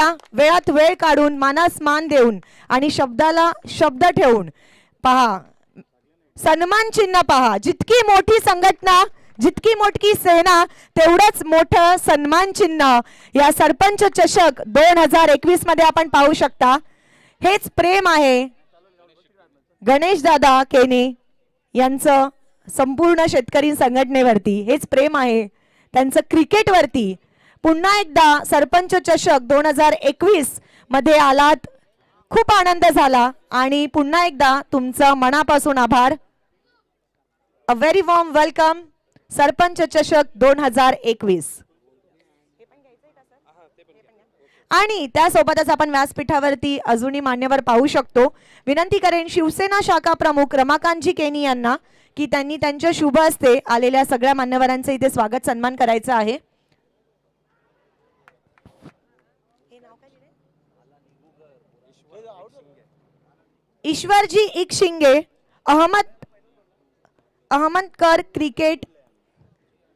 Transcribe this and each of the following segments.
आपल्या वेळात वेळ काढून मानास मान देऊन आणि शब्दाला शब्द ठेवून पहा सन्मान चिन्ह पहा. जितकी मोठी संघटना जितकी मोठी सेना तेवढंच मोठं सन्मान चिन्ह या सरपंच चषक 2021 मध्ये आपण पाहू शकता. हेच प्रेम आहे गणेश दादा केने यांचं संपूर्ण शेतकरी संघटनेवरती. हेच प्रेम आहे त्यांचं क्रिकेटवरती. पुन्हा एकदा सरपंच चषक 2021 मध्ये आलात, खूप आनंद झाला आणि पुन्हा एकदा तुमचं मनापासून आभार. A very warm welcome Sarpanch Chashak 2021. आणि त्यासोबतच आपण व्यासपीठावरती अजूनही मान्यवर पाहू शकतो. विनंती करेन शिवसेना शाखा प्रमुख रमाकांतजी केनी यांना की त्यांनी त्यांच्या शुभ हस्ते आलेल्या सगळ्या मान्यवरांचे इथे स्वागत सन्मान करायचं आहे. ईश्वरजी इक शिंगे अहमदकर क्रिकेट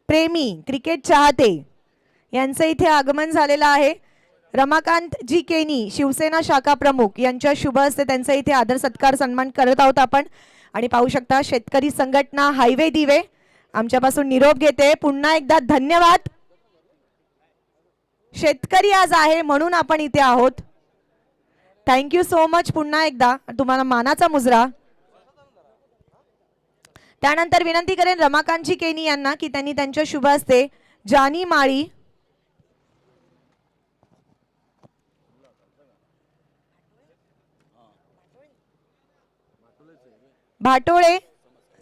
प्रेमी क्रिकेट चाहते यांचं इथे आगमन झालेलं आहे. रमाकांतजी केनी शिवसेना शाखा प्रमुख यांच्या शुभ हस्ते त्यांचा इथे आदर सत्कार सन्मान करत आहोत आपण. आणि पाहू शकता शेतकरी संघटना हायवे दिवे आमच्यापासून निरोप घेते. पुन्हा एकदा धन्यवाद. शेतकरी आज आहे म्हणून आपण इथे आहोत. Thank you so much. पुन्हा एकदा तुम्हाला मानाचा मुजरा. त्यानंतर विनंती करेन रमाकांतजी केनी यांना की त्यांनी त्यांच्या शुभ हस्ते जानी माळी भाटोळे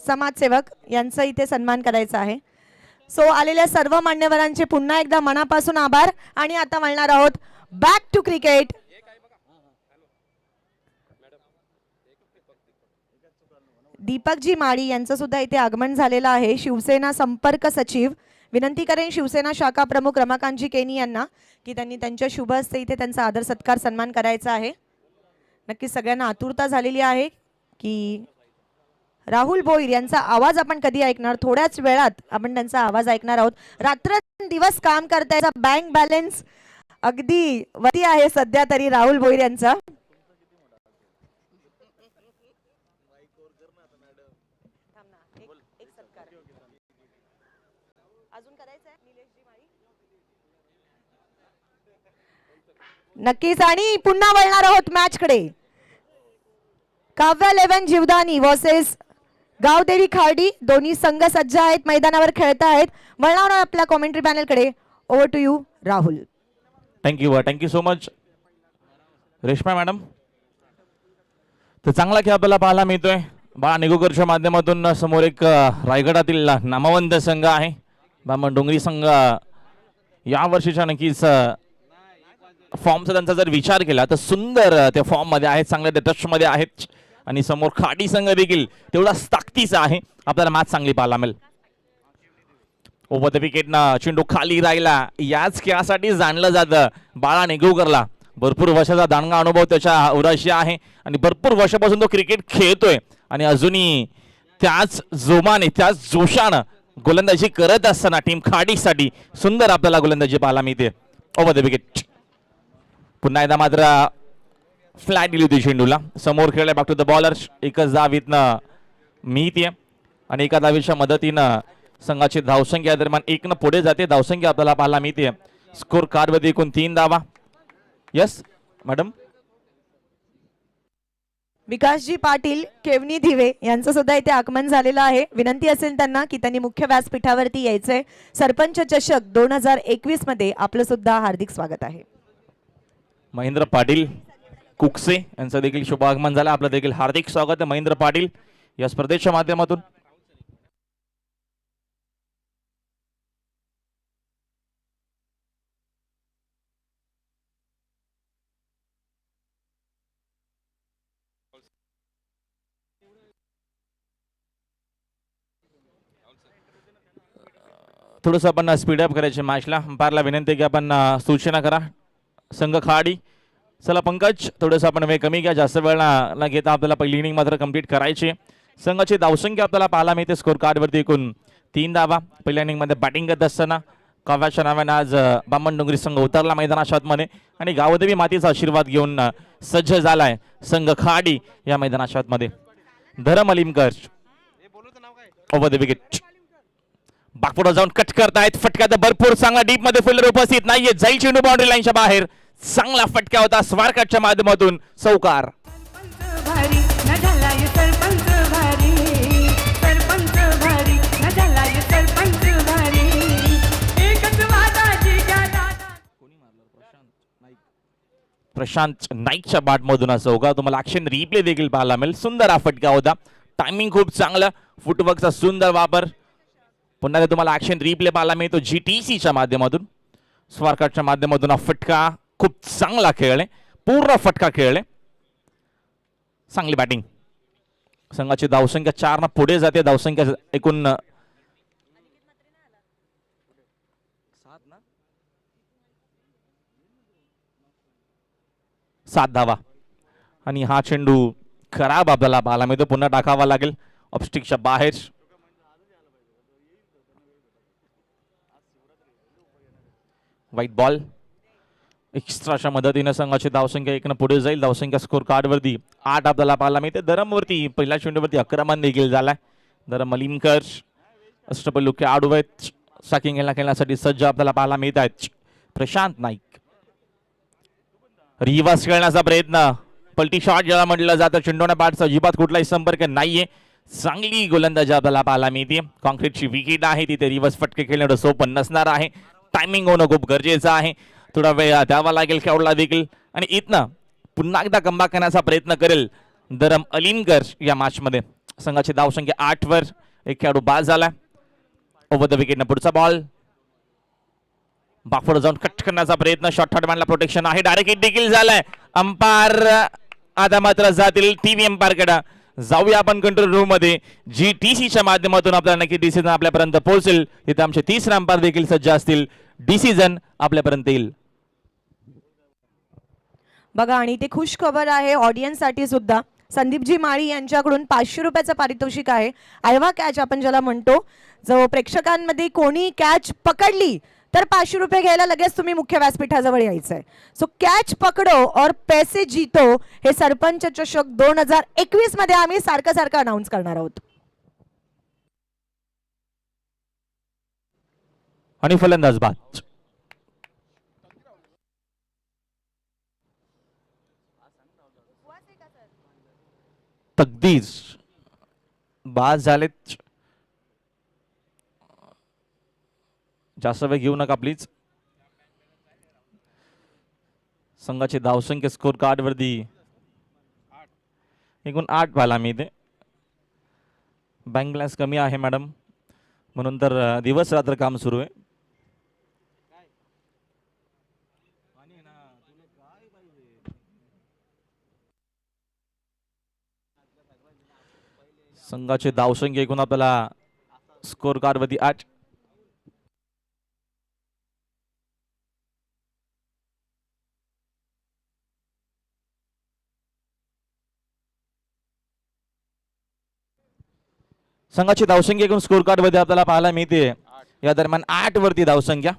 समाजसेवक यांचा इथे सन्मान करायचा आहे. सो आलेल्या सर्व मान्यवरांचे पुन्हा एकदा मनापासून आभार. आणि आता वळणार आहोत बॅक टू क्रिकेट. दीपकजी माळी यांचं सुद्धा इथे आगमन झालेलं आहे, शिवसेना संपर्क सचिव. विनंती करेन शिवसेना शाखा प्रमुख रमाकांतजी केनी यांना की त्यांनी त्यांच्या शुभ हस्ते इथे त्यांचा आदर सत्कार सन्मान करायचा आहे. नक्कीच सगळ्यांना आतुरता झालेली आहे की राहुल भोईर यांचा आवाज आपण कधी ऐकणार. थोड्याच वेळात आपण त्यांचा आवाज ऐकणार आहोत. रात्रंदिवस काम करतायचा बँक बॅलन्स अगदी वरती आहे सध्या तरी राहुल भोईर यांचा. नक्कीच. आणि पुन्हा वळणार आहोत मॅच कडे. काव्या 11 जीवदानी वर्सेस गावदेवी खार्डी. दोन्ही संघ सज्ज आहेत, मैदानावर खेळत आहेत. वळणार आहोत आपल्या कॉमेंट्री पॅनल कडे. Over to you Rahul. Thank you so much Reshma madam. तर चांगला खेळ आपल्याला पाहायला मिळतोय. बाळा निगोकरच्या माध्यमातून समोर एक रायगडातील नामवंत संघ आहे बामण डोंगरी संघ. या वर्षीच्या नक्कीच फॉर्मचा त्यांचा जर विचार केला तर सुंदर त्या फॉर्म मध्ये आहेत, चांगल्या टच मध्ये आहेत. आणि समोर खाडी संघ देखील तेवढाच ताकदीचा आहे. आपल्याला मॅच चांगली पाहायला मिळेल. ओव्हर द विकेटनं चेंडू खाली राहिला. याच खेळासाठी जाणलं जातं बाळा निगोकरला. भरपूर वर्षाचा दांडगा अनुभव त्याच्या उराशी आहे आणि भरपूर वर्षापासून तो क्रिकेट खेळतोय आणि अजूनही त्याच जोमाने त्याच जोशानं गोलंदाजी करत असताना टीम खाडीसाठी सुंदर आपल्याला गोलंदाजी पाहायला मिळते. Over the wicket. पुन्हा एकदा मात्र फ्लॅट दिली होती चेंडूला. समोर खेळलाय बॅक टू द बॉलर. एकच धावीतनं मिळते आणि एका धावीच्या मदतीनं संघाची धावसंख्या दरम्यान 1 पुढे जाते. धावसंख्या आपल्याला पाहायला मिळते. स्कोर कार्ड मध्ये एकूण 3 धावा. Yes madam. विकासजी पाटील केवनी धिवे यांचं सुद्धा इथे आगमन झालेलं आहे. विनंती असेल त्यांना की त्यांनी मुख्य व्यासपीठावरती यायचंय. सरपंच चषक 2021 मध्ये आपलं सुद्धा हार्दिक स्वागत आहे. महेंद्र पाटील कुकसे यांचं देखील शुभ आगमन झालं. आपलं देखील हार्दिक स्वागत आहे महेंद्र पाटील या स्पर्धेच्या माध्यमातून. थोडंसं आपण स्पीडअप करायचे मॅचला. अंपायरला विनंती की आपण सूचना करा. संघ खाडी. चला पंकज थोडंसं आपण वेळ कमी घ्या. जास्त वेळ न घेता आपल्याला पहिली इनिंग मात्र कंप्लीट करायची. संघाची धावसंख्या आपल्याला पाहायला मिळते स्कोर कार्डवरती एकूण 3 धावा. पहिल्या इनिंगमध्ये बॅटिंग करत असताना काव्याच्या नावाने आज बामणडोंगरी संघ उतरला मैदानाच्या आतमध्ये आणि गावदेवी मातेचा आशीर्वाद घेऊन सज्ज झालाय संघ खाडी या मैदानाच्या आतमध्ये. धरम अलिमकर ओव्हर द विकेट. बागपुढे जाऊन कट करतायत. फटक्यात भरपूर चांगला डीप मध्ये फिल्डर उपस्थित नाहीये. जाईल चेंडू बाउंड्री लाईनच्या बाहेर. चांगला फटका होता स्वारकटच्या माध्यमातून चौकार. प्रशांत नाईकच्या बॅट मधून असं होगा. तुम्हाला ऍक्शन रिप्ले देखील पाहायला मिळेल. सुंदर हा फटका होता. टायमिंग खूप चांगलं. फुटवर्कचा सुंदर वापर. पुन्हा तुम्हाला ऍक्शन रिप्ले पाहायला मिळतो GTCच्या माध्यमातून. स्वारकटच्या माध्यमातून हा फटका खूप चांगला खेळले. पूर्ण फटका खेळले. चांगली बॅटिंग. संघाची धावसंख्या 4 पुढे जाते. धावसंख्या एकूण 7 धावा आणि हा चेंडू खराब आपल्याला पाहायला मिळतो. पुन्हा टाकावा लागेल ऑफस्टिकच्या बाहेर. White ball. एक्स्ट्राच्या मदतीने संघाची धावसंख्या 1 पुढे जाईल. धावसंख्या स्कोर कार्ड वरती 8 आपल्याला पाहायला मिळते. धरमवरती पहिल्या चेंडूवरती आक्रमण देखील झालाय. धरम अलिमकर अष्टपैलू खेळाडू आहेत. साकिंग खेळण्यासाठी सज्ज आपल्याला पाहायला मिळत आहेत. प्रशांत नाईक रिव्हर्स खेळण्याचा प्रयत्न. पलटी शॉट ज्याला म्हटलं जातं. चेंडूने बॅटचा अजिबात कुठलाही संपर्क नाहीये. चांगली गोलंदाजी आपल्याला पाहायला मिळते. कॉन्क्रीटची विकेट आहे तिथे रिव्हर्स फटके खेळणं सोपं नसणार आहे. टायमिंग होणं खूप गरजेचं आहे. थोडा वेळ द्यावा लागेल खेळाडूला देखील आणि इथनं पुन्हा एकदा कमबॅक करण्याचा प्रयत्न करेल धरम अलिमकर या मॅच मध्ये. संघाची धावसंख्या 8 वर. एक खेळाडू बाद झाला. Over the wicket. पुढचा बॉल बागपुढे जाऊन कट करण्याचा प्रयत्न. शॉर्ट हॉटमॅनला प्रोटेक्शन आहे. डायरेक्ट हिट देखील झालाय. अंपायर आता मात्र जातील टीव्ही अंपायर कडे. जाऊया आपण कंट्रोल रूम मध्ये. GTCच्या माध्यमातून आपल्याला नक्की डिसिजन आपल्यापर्यंत पोहोचेल. तिथे आमचे 30 अंपायर देखील सज्ज असतील. डिसिजन आपल्यापर्यंत येईल. बघा आणि ते खुश खबर आहे ऑडियन्स साठी सुद्धा. संदीपजी माळी यांच्याकडून 500 रुपयाचं पारितोषिक आहे. आयवा कॅच आपण ज्याला म्हणतो. जो प्रेक्षकांमध्ये कोणी कॅच पकडली तर 500 रुपये घ्यायला लगेच तुम्ही मुख्य व्यासपीठाजवळ यायचंय. सो कॅच पकडो और पैसे जीतो हे सरपंच चषक 2021 मध्ये आम्ही सारखं सारखं अनाऊन्स करणार आहोत. आणि फलंदाज बाद. तकदीर बाद झालेत. जास्त वेळ घेऊ नका प्लीज. संघाची धावसंख्या स्कोर कार्ड वरती एकूण 8 पाहायला मिळते. बँक बॅलन्स कमी आहे मॅडम म्हणून तर दिवस रात्र काम सुरू आहे. संघाची धावसंख्या एकूण आपल्याला स्कोर कार्ड वरती 8. संघाची धावसंख्या एकूण स्कोर कार्ड मध्ये आपल्याला पाहायला मिळते. या दरम्यान 8 वरती धावसंख्या.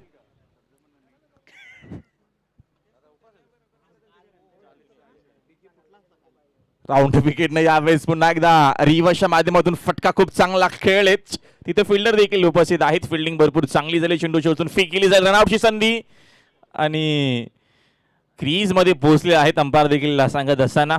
राऊंड विकेट नाही यावेळेस. पुन्हा एकदा रिव्हर्सच्या माध्यमातून फटका खूप चांगला खेळ. तिथे फिल्डर देखील उपस्थित आहेत. फिल्डिंग भरपूर चांगली झाली. चेंडू शोधून फेक केली जाईल. रनआउटची संधी आणि क्रीज मध्ये पोहोचले आहेत अंपायर देखील सांगत असताना.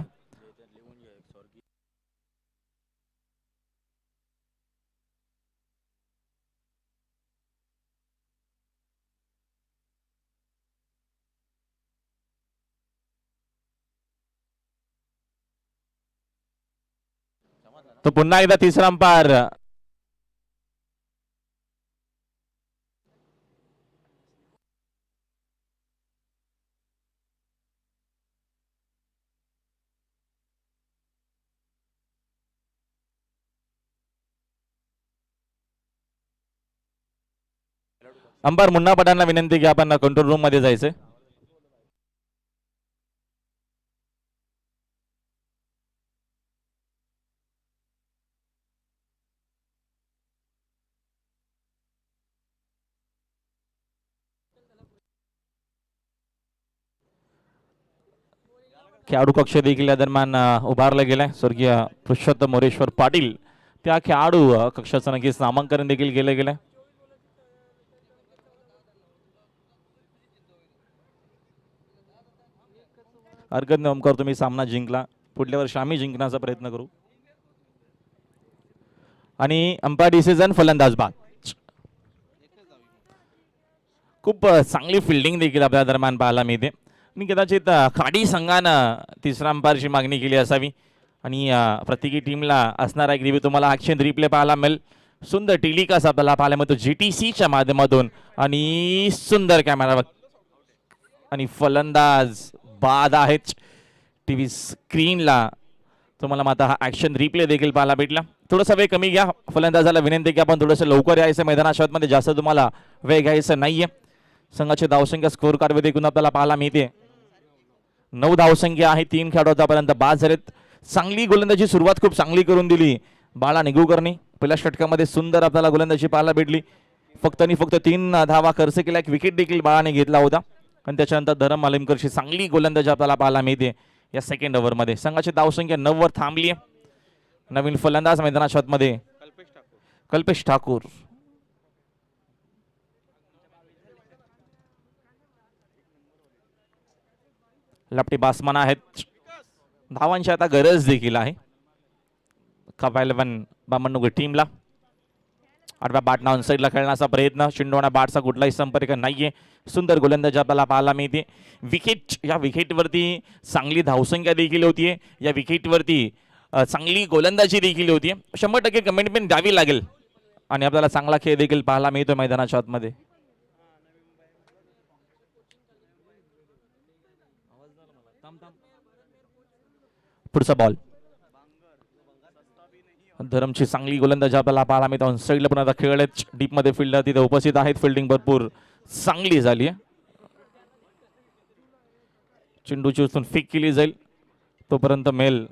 तो पुन्हा एकदा तिसरा अंपायर. अंपायर मुन्ना पठाणला विनंती की आपण कंट्रोल रूम मध्ये जायचंय. खेळाडू कक्ष देखील या दरम्यान उभारला गेलाय. स्वर्गीय पुरुषोत्तम मोरेश्वर पाटील त्या खेळाडू कक्षाचं नक्कीच नामांकन देखील केलं गेलंय. हरकत नाही ओमकार, तुम्ही सामना जिंकला, पुढल्या वर्षी आम्ही जिंकण्याचा प्रयत्न करू. आणि अंपायर डिसिजन फलंदाज बाद. खूप चांगली फिल्डिंग देखील आपल्या दरम्यान पाहायला मिळते आणि कदाचित खाडी संघानं तिसऱ्या अंपायरची मागणी केली असावी आणि प्रत्येकी टीमला असणारा एक रिव्ह्यू तुम्हाला ॲक्शन रिप्ले पाहायला मिळेल. सुंदर टेलिकास्ट आपल्याला पाहायला मिळतो GTCच्या माध्यमातून आणि सुंदर कॅमेरा आणि फलंदाज बाद आहेत. TV स्क्रीनला तुम्हाला मात्र हा ॲक्शन रिप्ले देखील पाहायला भेटला. थोडासा वेळ कमी घ्या. फलंदाजाला विनंती की आपण थोडंसं लवकर यायचं मैदानाच्या मध्ये, जास्त तुम्हाला वेळ घ्यायचं नाहीये. संघाची धावसंख्या स्कोर कार्ड देखील आपल्याला पाहायला मिळते. 9 धावसंख्या आहे. 3 खेळाडू आतापर्यंत बाद झालेत. चांगली गोलंदाजी सुरुवात खूप चांगली करून दिली बाळा निगुकरनी. पहिल्या षटकामध्ये सुंदर आपल्याला गोलंदाजी पाहायला भेटली. फक्त 3 धावा खर्च केला. एक विकेट देखील बाळाने घेतला होता आणि त्याच्यानंतर धरम मालिमकरची चांगली गोलंदाजी आपल्याला पाहायला मिळते या सेकंड ओव्हरमध्ये. संघाची धावसंख्या 9 वर थांबली आहे. नवीन फलंदाज मैदानाच्या आतमध्ये कल्पेश ठाकूर. लपटी बासमान आहेत. धावांची आता गरज देखील आहे कप 11 बामणनुगर टीमला. 8व्या बॅट ऑन साईडला खेळण्याचा प्रयत्न. चिंडवणा बॅटचा कुठलाही संपर्क नाहीये. सुंदर गोलंदाजी आपल्याला पाहायला मिळते. विकेट, या विकेटवरती चांगली धावसंख्या देखील होतीये. या विकेटवरती चांगली गोलंदाजी देखील होतीये. 100% कमिटमेंट द्यावी लागेल आणि आपल्याला चांगला खेळ देखील पाहायला मिळतो मैदानाच्या आतमध्ये. पुढचा बॉल. धरमची चांगली गोलंदाजी आपल्याला पाहायला मिळतो. साईडला पण आता खेळत डीप मध्ये फिल्डर तिथे उपस्थित आहेत. फिल्डिंग भरपूर चांगली झाली आहे. चेंडूची उचलून फेक केली जाईल तोपर्यंत मेल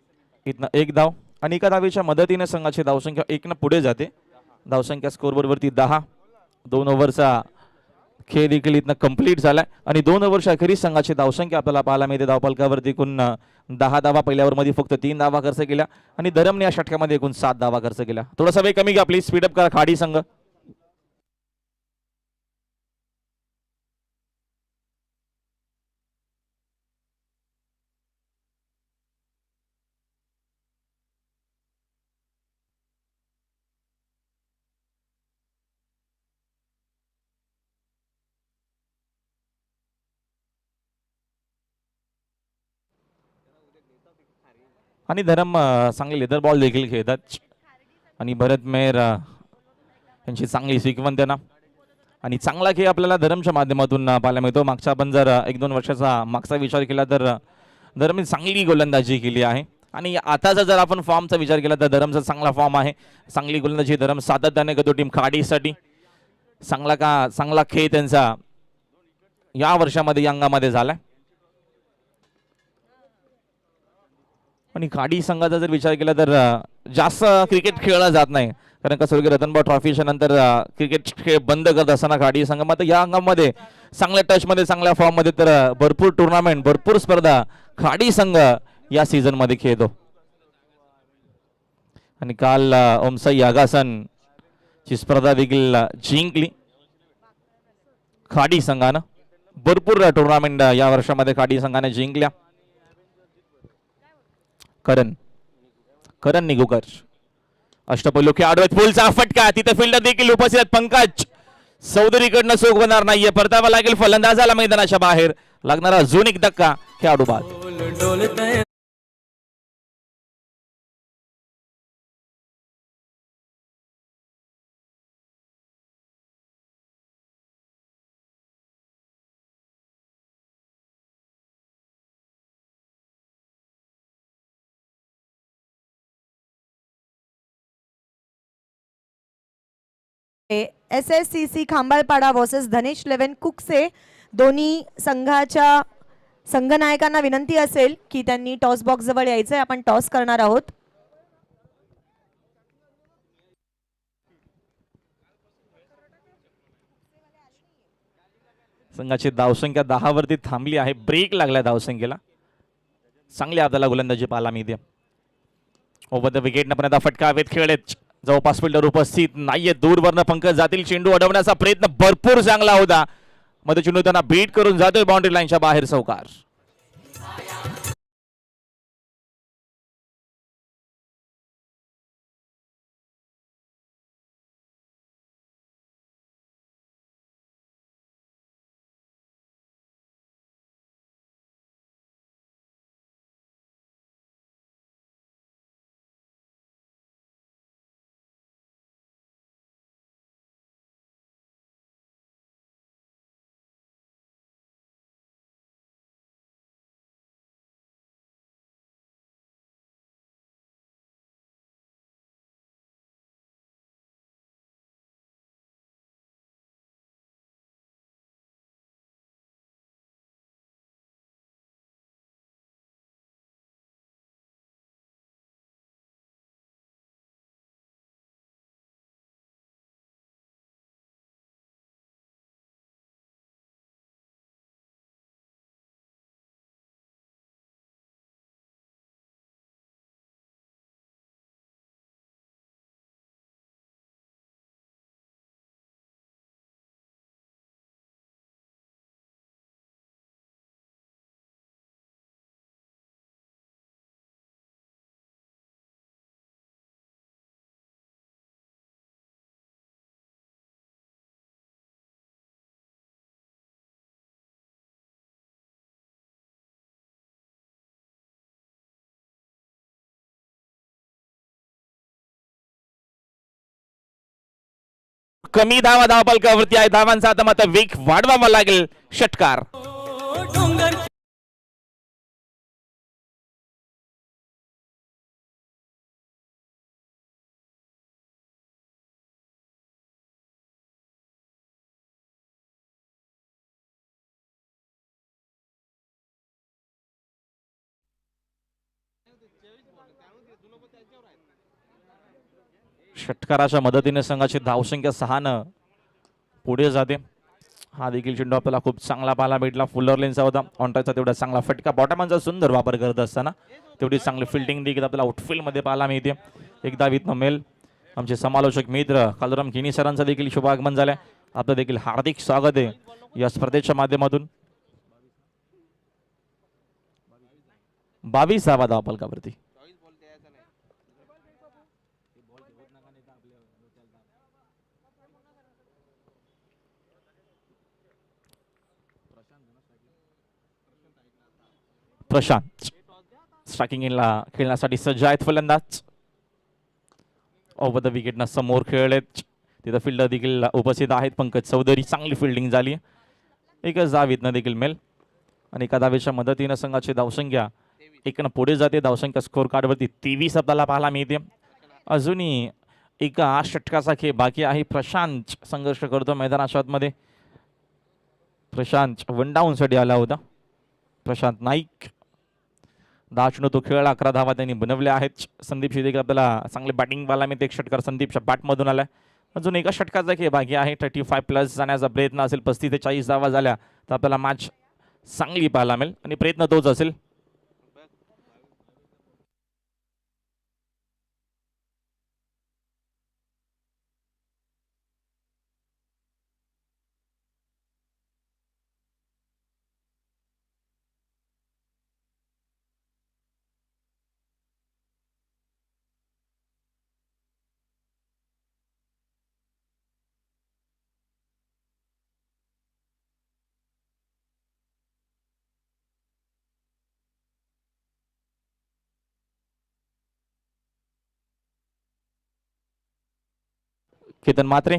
इथनं 1 धाव आणि एका धावेच्या मदतीने संघाची धावसंख्या 1 न पुढे जाते. धावसंख्या स्कोरबोर्ड वरती 10. 2 ओव्हरचा खेळ देखील इथनं कंप्लीट झालाय आणि 2 ओव्हरच्या अखेरीस संघाची धावसंख्या आपल्याला पाहायला मिळते. धावफलकावरती एकूण 10 धावा. पहिल्या ओव्हरमध्ये फक्त 3 धावा खर्च केल्या आणि धरमने या षटकामध्ये एकूण 7 धावा खर्च केल्या. थोडासा वेळ कमी घ्या प्लीज, स्पीडअप करा खाडी संघ. आणि धरम चांगले लेदर बॉल देखील खेळतात आणि भरत मेहर यांची चांगली सिक्वन त्यांना आणि चांगला खेळ आपल्याला धरमच्या माध्यमातून पाहायला मिळतो. मागच्या आपण जर 1-2 वर्षाचा मागचा विचार केला तर धरमने चांगली गोलंदाजी केली आहे आणि आताचा जर आपण फॉर्मचा विचार केला तर धरमचा चांगला फॉर्म आहे. चांगली गोलंदाजी धरम सातत्याने करतो टीम खाडीसाठी. चांगला खेळ त्यांचा या वर्षामध्ये या अंगामध्ये झालाय आणि खाडी संघाचा जर विचार केला तर जास्त क्रिकेट खेळला जात नाही, कारण का स्वर्गीय रतनभाऊ ट्रॉफीच्या नंतर क्रिकेट खेळ बंद करत असताना खाडी संघ मात्र या अंगामध्ये चांगल्या टचमध्ये चांगल्या फॉर्ममध्ये तर भरपूर टुर्नामेंट भरपूर स्पर्धा खाडी संघ या सीझन मध्ये खेळतो आणि काल ओमसाई आगासन ची स्पर्धा देखील जिंकली खाडी संघानं. भरपूर टुर्नामेंट या वर्षामध्ये खाडी संघाने जिंकल्या. करण निगुकर अष्टपैलू खेळाडू आहेत. फुलचा फटका, तिथे फिल्डर देखील उपस्थित आहेत. पंकज चौधरीकडनं चूक होणार नाहीये, परतावा लागेल फलंदाजाला मैदानाच्या बाहेर. लागणारा अजून एक धक्का, खेळाडू बाद. SSCC खांबाळपाडा वर्सेस धनेश 11 कुकसे. दोन्ही संघाच्या संघनायकांना विनंती असेल की त्यांनी टॉस बॉक्स जवळ यायचंय. आपण टॉस करणार आहोत. संघाची धावसंख्या 10 वरती थांबली आहे. ब्रेक लागलाय धावसंख्येला. चांगली आपल्याला गोलंदाजी पाहायला मिळते. ओव्हर द विकेट पर्यंत फटका हवेत खेळत जवळपास फिल्डर उपस्थित नाहीये. दूरवरनं पंकज जातील. चेंडू अडवण्याचा प्रयत्न भरपूर चांगला होता. मध्ये चेंडू त्यांना बीट करून जातोय बाउंड्री लाईनच्या बाहेर. चौकार. कमी धावा धावपलकावरती आहे. धावांचा आता मात्र वेग वाढवावा लागेल. षटकार. षटकाराच्या मदतीने संघाची धावसंख्या 6 पुढे जाते. हा देखील चेंडू आपल्याला खूप चांगला पाहायला भेटला. फुलर लेनचा होता. ऑनटाचा तेवढा चांगला फटका. बॉटमांचा सुंदर वापर करत असताना तेवढी चांगली फिल्डिंग देखील आपल्याला आउटफील्ड मध्ये पाहायला मिळते. एकदा विथ मेल आमचे समालोचक मित्र कालराम किनी सरांचं देखील शुभागमन झालंय. आपलं देखील हार्दिक स्वागत आहे या स्पर्धेच्या माध्यमातून. 22 धावा धावपलकावरती. प्रशांत स्ट्रायकिंग इनला खेळण्यासाठी सज्ज आहेत फलंदाज. ओव्हर द विकेटना समोर खेळलेत. तिथं फिल्डर देखील उपस्थित आहेत. पंकज चौधरी. चांगली फिल्डिंग झाली. एकच धावीतनं देखील मेल आणि एका धावेच्या मदतीनं संघाची धावसंख्या 1 पुढे जाते. धावसंख्या स्कोर कार्डवरती 23 आपल्याला पाहायला मिळते. अजूनही एका षटकाचा खेळ बाकी आहे. प्रशांत संघर्ष करतो मैदानाच्या आतमध्ये. प्रशांत वन डाऊन साठी आला होता. प्रशांत नाईक 10 चेंडू तो खेळ 11 धावा त्यांनी बनवल्या आहेत. संदीप शिंदे आपल्याला चांगले बॅटिंग बाला मी एक षटकार संदीपच्या बॅटमधून आलाय. अजून एका षटकाचा खेळ बाकी आहे. 35+ जाण्याचा प्रयत्न असेल. 35 ते 40 धावा झाल्या तर आपल्याला मॅच चांगली पाहायला मिळेल आणि प्रयत्न तोच असेल. केतन मात्रे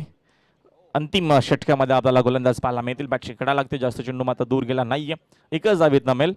अंतिम षटकामध्ये आपल्याला गोलंदाज पाहायला मिळतील. बॅटची कडा लागते. जास्त चेंडू मात्र दूर गेला नाहीये. एकच धावेत नमेल.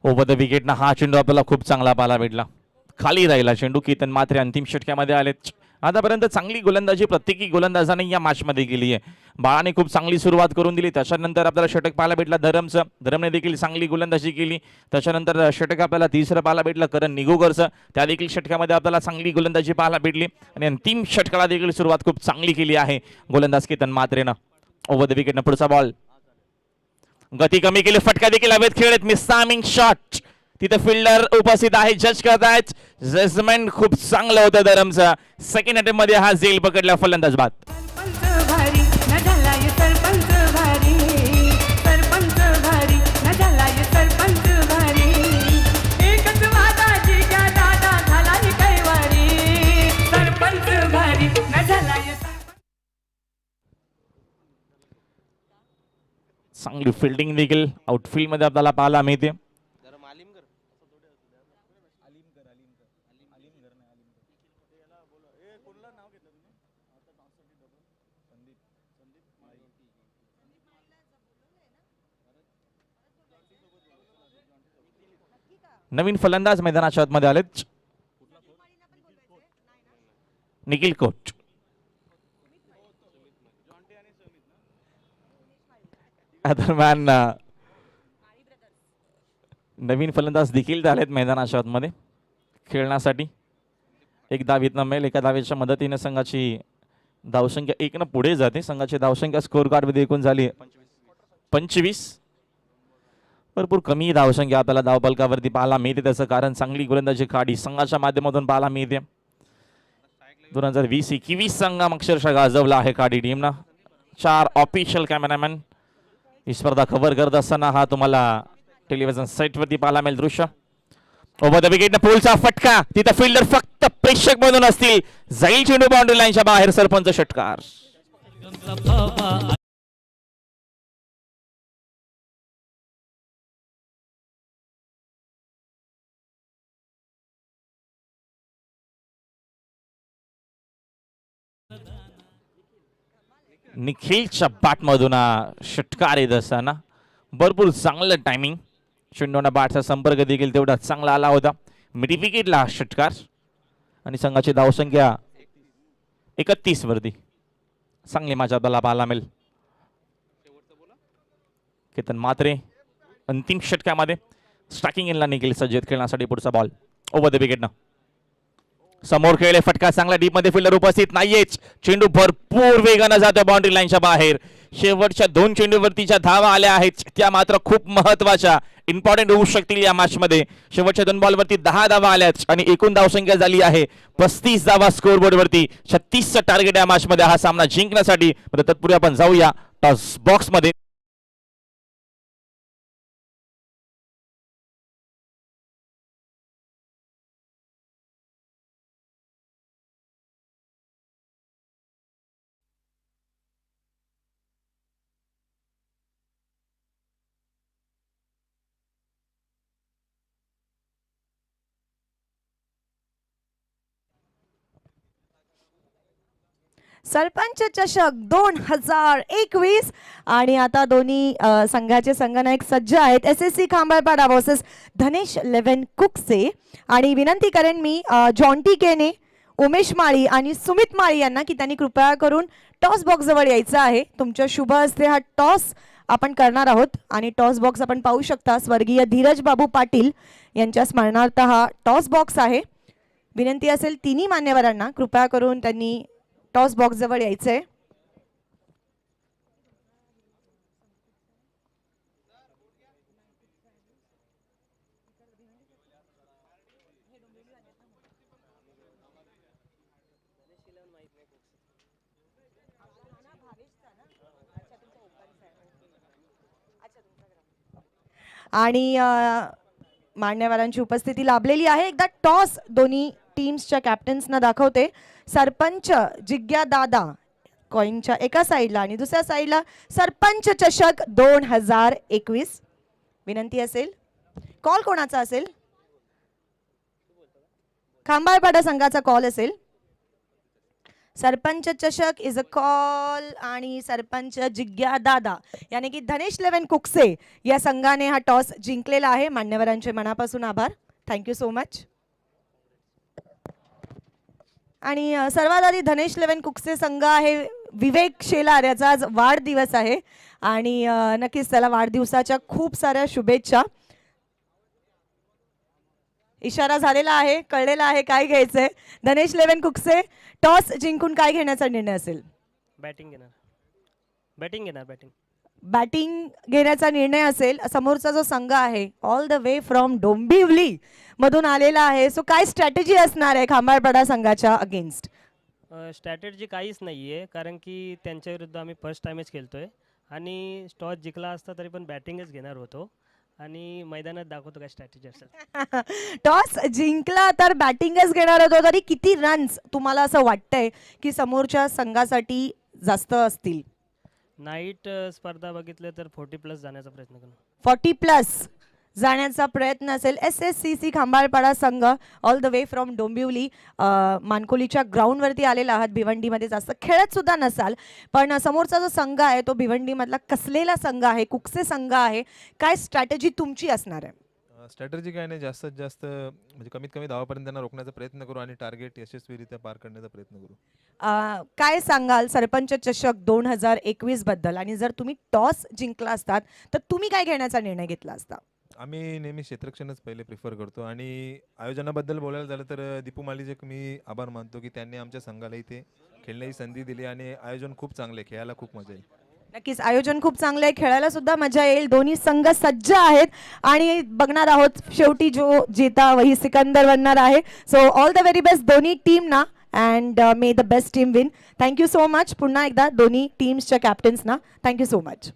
ओव्हर द विकेट ना हा चेंडू आपल्याला खूप चांगला पाहायला भेटला. खाली राहिला चेंडू. केतन म्हात्रे अंतिम षटकामध्ये आलेत. आतापर्यंत चांगली गोलंदाजी प्रत्येकी गोलंदाजाने या मॅचमध्ये केली आहे. बाळाने खूप चांगली सुरुवात करून दिली. त्याच्यानंतर आपल्याला षटक पाहायला भेटला धरमचं. धरमने देखील चांगली गोलंदाजी केली. त्याच्यानंतर षटक आपल्याला तिसरं पाहायला भेटलं करण निगोगरचं. त्या देखील षटकामध्ये आपल्याला चांगली गोलंदाजी पाहायला भेटली. आणि अंतिम षटकाला देखील सुरुवात खूप चांगली केली आहे गोलंदाज केतन म्हात्रेनं. ओव्हर द विकेटनं पुढचा बॉल. गती कमी केली. फटका देखील हवेत खेळत. मिसामिंग शॉट. तिथे फिल्डर उपस्थित आहे. जज करतायत. जजमेंट खूप चांगलं होतं धरमचं. सेकंड अटेम्प्ट मध्ये हा झेल पकडला फलंदाज बाद. चांगली फिल्डिंग देखील आउटफील्ड मध्ये आपल्याला पाहायला मिळते. नवीन फलंदाज मैदानाच्या आतमध्ये आलेत. निखिल कोट. दरम्यान नवीन फलंदाज देखील आलेत मैदानाच्या आतमध्ये खेळण्यासाठी. एक धावीतनं मेल. एका धावेच्या मदतीने संघाची धावसंख्या 1 पुढे जाते. संघाची धावसंख्या स्कोर कार्ड मध्ये एकूण झाली 25. भरपूर कमी धावसंख्या आपल्याला धावफलकावरती पाहायला मिळते. त्याचं कारण चांगली गोलंदाजी काढी संघाच्या माध्यमातून पाहायला मिळते. 2020-21 संघ अक्षरशः गाजवला आहे काडी टीमनं. 4 ऑफिशियल कॅमेरामॅन ही स्पर्धा कव्हर करत असताना हा तुम्हाला टेलिव्हिजन सेट वरती पाहायला मिळेल दृश्य. ओव्हर द विकेट पुलचा फटका. तिथे फिल्डर फक्त प्रेक्षक म्हणून असतील. जाईल चेंडू बाउंड्री लाईनच्या बाहेर. सरपंच षटकार. निखिलच्या बॅट मधून षटकार येत असताना भरपूर चांगलं टायमिंग. चेंडूना बॅटचा संपर्क देखील तेवढा चांगला आला होता. मिडी विकेटला षटकार. आणि संघाची धावसंख्या 31 वरती. चांगली मॅच आपल्याला पाहायला मिळेल. केतन म्हात्रे अंतिम षटकामध्ये स्ट्रायकिंग इनला निघेल सज्जत खेळण्यासाठी. पुढचा बॉल. ओव्हर द विकेटनं समोर खेळले. फटका चांगला. डीप मध्ये फिल्डर उपस्थित नाहीयेच. चेंडू भरपूर वेगानं जातो बाउंड्री लाईनच्या बाहेर. शेवटच्या 2 चेंडूवरतीच्या धावा आल्या आहेत. त्या मात्र खूप महत्वाच्या इम्पॉर्टंट होऊ शकतील या मॅच मध्ये. शेवटच्या 2 बॉलवरती 10 धावा आल्यात आणि एकूण धावसंख्या झाली आहे 35 धावा स्कोरबोर्ड वरती. 36चं टार्गेट या मॅच मध्ये हा सामना जिंकण्यासाठी. तत्पूर्वी आपण जाऊया टॉस बॉक्स मध्ये. सरपंच चषक 2021 आणि आता दोन्ही संघाचे संघनायक सज्ज आहेत. SSC खांबाळपाडा वर्सेस धनेश 11 कुकसे. आणि विनंती करेन मी जॉन्टी केने, उमेश माळी आणि सुमित माळी यांना की त्यांनी कृपया करून टॉस बॉक्स जवळ यायचं आहे. तुमच्या शुभ हस्ते हा टॉस आपण करणार आहोत. आणि टॉस बॉक्स आपण पाहू शकता. स्वर्गीय धीरज बाबू पाटील यांच्या स्मरणार्थ हा टॉस बॉक्स आहे. विनंती असेल तिन्ही मान्यवरांना कृपया करून त्यांनी टॉस बॉक्स जवळ यायचंय. आणि मान्यवरांची उपस्थिती लाभलेली आहे. एकदा टॉस दोन्ही टीम्सच्या कॅप्टन्सना दाखवते. सरपंच जिग्या दादा कॉईनच्या एका साईडला आणि दुसऱ्या साईडला सरपंच चषक 2021. विनंती असेल कॉल कोणाचा असेल? खांबाळपाडा संघाचा कॉल असेल. सरपंच चषक इज अ कॉल आणि सरपंच जिग्या दादा यानी की धनेश 11 कुकसे या संघाने हा टॉस जिंकलेला आहे. मान्यवरांचे मनापासून आभार. Thank you so much. आणि सर्वात आधी धनेश लेवन कुकसे संघ आहे, विवेक शेलार याचा आज वाढदिवस आहे आणि नक्कीच त्याला वाढदिवसाच्या खूप साऱ्या शुभेच्छा. इशारा झालेला आहे, कळलेला आहे काय घ्यायचंय. धनेश लेवन कुकसे टॉस जिंकून काय घेण्याचा निर्णय असेल? बॅटिंग घेणार. बॅटिंग घेणार. बॅटिंग. बॅटिंग घेण्याचा निर्णय असेल. समोरचा जो संघ आहे all the way from Dombivli मधून आलेला आहे, सो काय स्ट्रॅटेजी असणार आहे खांबाळपाडा संघाच्या अगेन्स्ट? स्ट्रॅटेजी काहीच नाही आहे, कारण की त्यांच्या विरुद्ध आम्ही फर्स्ट टाईमच खेळतो आहे आणि टॉस जिंकला असता तरी पण बॅटिंगच घेणार होतो आणि मैदानात दाखवतो काय स्ट्रॅटेजी असेल. टॉस जिंकला तर बॅटिंगच घेणार होतो, तरी किती रन्स तुम्हाला असं वाटतंय की समोरच्या संघासाठी जास्त असतील? नाईट स्पर्धा बघितलं तर 40+ जाण्याचा प्रयत्न करू. 40+ जाण्याचा प्रयत्न असेल. SSCC खांबाळपाडा संघ all the way from Dombivli मानकोलीच्या ग्राउंडवरती आलेला आहात. भिवंडीमध्ये जास्त खेळत सुद्धा नसाल, पण समोरचा जो संघ आहे तो भिवंडीमधला कसलेला संघ आहे, कुकसे संघ आहे. काय स्ट्रॅटेजी तुमची असणार आहे? स्ट्रॅटेजी काय नाही, जास्तीत जास्त म्हणजे कमीत कमी धावापर्यंत त्यांना रोखण्याचा प्रयत्न करू आणि टार्गेट यशस्वीरित्या पार करण्याचा प्रयत्न करू. काय सांगाल सरपंच चषक 2021 बद्दल, आणि जर तुम्ही टॉस जिंकला असतात तर तुम्ही काय घेण्याचा निर्णय घेतला असता? आम्ही नेहमी क्षेत्ररक्षणच पहिले प्रिफर करतो आणि आयोजनाबद्दल बोलायला झालं तर दीपू मालीचे मी आभार मानतो की त्यांनी आमच्या संघाला इथे खेळण्याची संधी दिली आणि आयोजन खूप चांगले, खेळायला खूप मजा येईल. नक्कीच आयोजन खूप चांगलं आहे, खेळायला सुद्धा मजा येईल. दोन्ही संघ सज्ज आहेत आणि बघणार आहोत शेवटी जो जेता वही सिकंदर बनणार आहे. So all the very best दोन्ही टीम ना, and may the best team win. Thank you so much पुन्हा एकदा दोन्ही टीम्सच्या कॅप्टन्सना थँक्यू सो मच.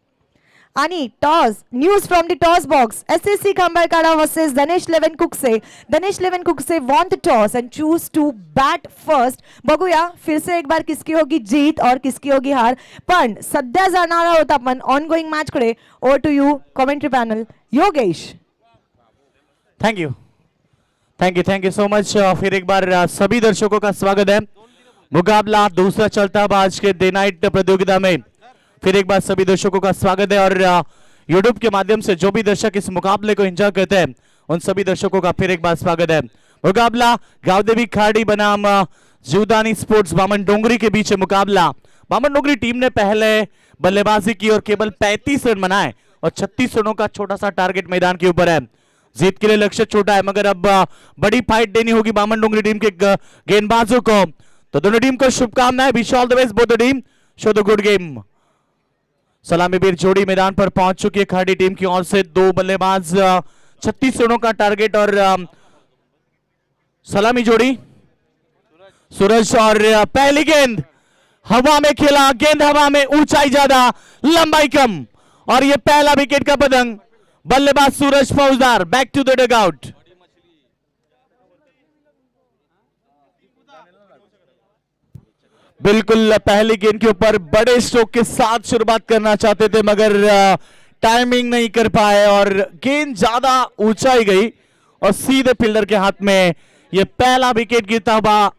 आणि toss news from the toss box, SSC Khambalpada versus Dhanesh eleven Kukse. Dhanesh eleven Kukse won the toss and choose to bat first. बघूया फिर से एक बार किसकी होगी जीत और किसकी होगी हार. पण सध्या जाणार आहोत आपण ऑन गोइंग मॅच कडे. Over to you commentary panel. Yogesh. Thank you so much. फिर एक बार सभी दर्शकों का स्वागत है. मुकाबला दूसरा चलता है आज के डे नाइट प्रतियोगिता में. फिर एक बार सभी दर्शकों का स्वागत है और यूट्यूब के माध्यम से जो भी दर्शक इस मुकाबले को एंजॉय करते हैं उन सभी दर्शकों का फिर एक बार स्वागत है. मुकाबला गावदेवी खाड़ी बनाम जीवदानी स्पोर्ट्स बामन डोंगरी के बीच मुकाबला. बामन डोंगरी टीम ने पहले बल्लेबाजी की और केवल 35 रन बनाए और 36 रनों का छोटा सा टारगेट मैदान के ऊपर है. जीत के लिए लक्ष्य छोटा है, मगर अब बड़ी फाइट देनी होगी बामन डोंगरी टीम के गेंदबाजों को. तो दोनों टीम को शुभकामनाएं. Wish all the best both the team. Show the good game. सलामी बीर जोड़ी मैदान पर पहुंच चुकी है खाड़ी टीम की ओर से. दो बल्लेबाज, 36 रनों का टारगेट और सलामी जोड़ी सूरज और पहली गेंद हवा में खेला. गेंद हवा में, ऊंचाई ज्यादा लंबाई कम और ये पहला विकेट का पतंग. बल्लेबाज सूरज फौजदार बैक टू द डगआउट. बिल्कुल पहली गेंद के ऊपर बड़े स्ट्रोक के साथ शुरुआत करना चाहते थे, मगर टाइमिंग नहीं कर पाए और गेंद ज्यादा ऊंचाई गई और सीधे फील्डर के हाथ में यह पहला विकेट गिरता हुआ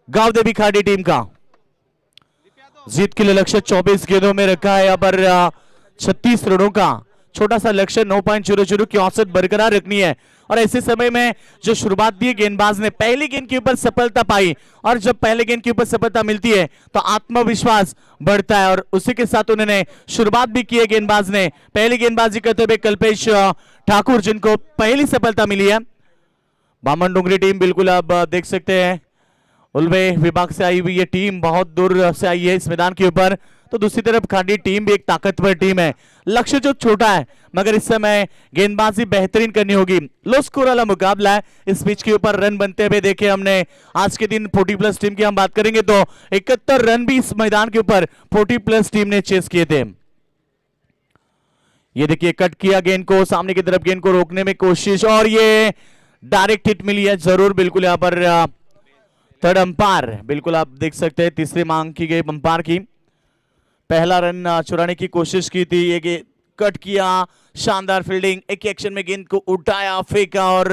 गावदेवी खाड़ी टीम का. जीत के लिए लक्ष्य 24 गेंदों में रखा है. यहाँ पर 36 रनों का छोटा सा लक्ष्य 9.00 की औसत बरकरार रखनी है. और ऐसे समय में जो शुरुआत दी गेंदबाज ने, पहली गेंद के ऊपर सफलता पाई और जब पहले गेंद के ऊपर सफलता मिलती है तो आत्मविश्वास बढ़ता है और उसी के साथ उन्होंने शुरुआत भी की है गेंदबाज ने. पहली गेंदबाजी करते हुए कल्पेश ठाकुर, जिनको पहली सफलता मिली है. बामन डोंगरी टीम बिल्कुल आप देख सकते हैं उल्वे विभाग से आई हुई ये टीम बहुत दूर से आई है इस मैदान के ऊपर. तो दूसरी तरफ खाड़ी टीम भी एक ताकतवर टीम है. लक्ष्य जो छोटा है, मगर इस समय गेंदबाजी बेहतरीन करनी होगी. लो स्कोर वाला मुकाबला है. इस पिच के ऊपर रन बनते हुए देखे हमने आज के दिन. 40+ टीम की हम बात करेंगे तो 71 रन भी इस मैदान के ऊपर 40+ टीम ने चेस किए थे. ये देखिए कट किया गेंद को, सामने की तरफ गेंद को रोकने में कोशिश और ये डायरेक्ट हिट मिली है जरूर. बिल्कुल यहाँ पर थर्ड अंपायर, बिल्कुल आप देख सकते हैं तीसरी मांग की गई अंपायर की. पहला रन चुराने की कोशिश की थी, ये कट किया, शानदार फील्डिंग. एक एक्शन में गेंद को उठाया, फेंका और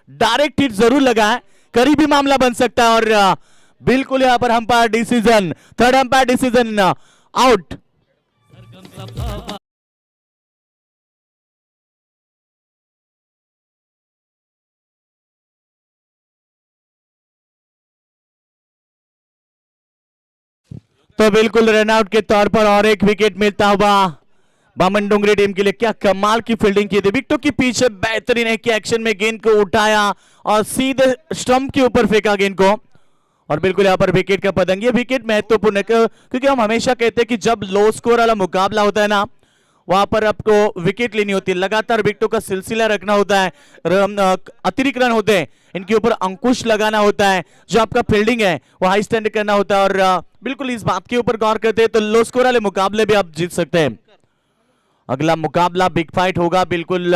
डायरेक्ट हिट जरूर लगा है. करीबी मामला बन सकता है और बिल्कुल यहां पर umpire decision, third umpire decision out. तो बिल्कुल रनआउट के तौर पर और एक विकेट मिलता हुआ बामन डोंगरी टीम के लिए। क्या कमाल की फील्डिंग की थी, विकेटों के पीछे बेहतरीन एक एक्शन में गेंद को उठाया और सीधे स्टंप के ऊपर फेंका गेंद को, और बिल्कुल यहाँ पर विकेट का पतंग। ये विकेट महत्वपूर्ण है क्योंकि हम हमेशा कहते हैं कि जब लो स्कोर वाला मुकाबला होता है ना, वहां पर आपको विकेट लेनी होती है, लगातार विकेटों का सिलसिला रखना होता है, अतिरिक्त रन होते हैं, इनके ऊपर अंकुश लगाना होता है, जो आपका फील्डिंग है वो हाई स्टैंड करना होता है, और बिल्कुल इस बात के ऊपर गौर करते हैं तो लो स्कोर वाले मुकाबले भी आप जीत सकते हैं। अगला मुकाबला बिग फाइट होगा, बिल्कुल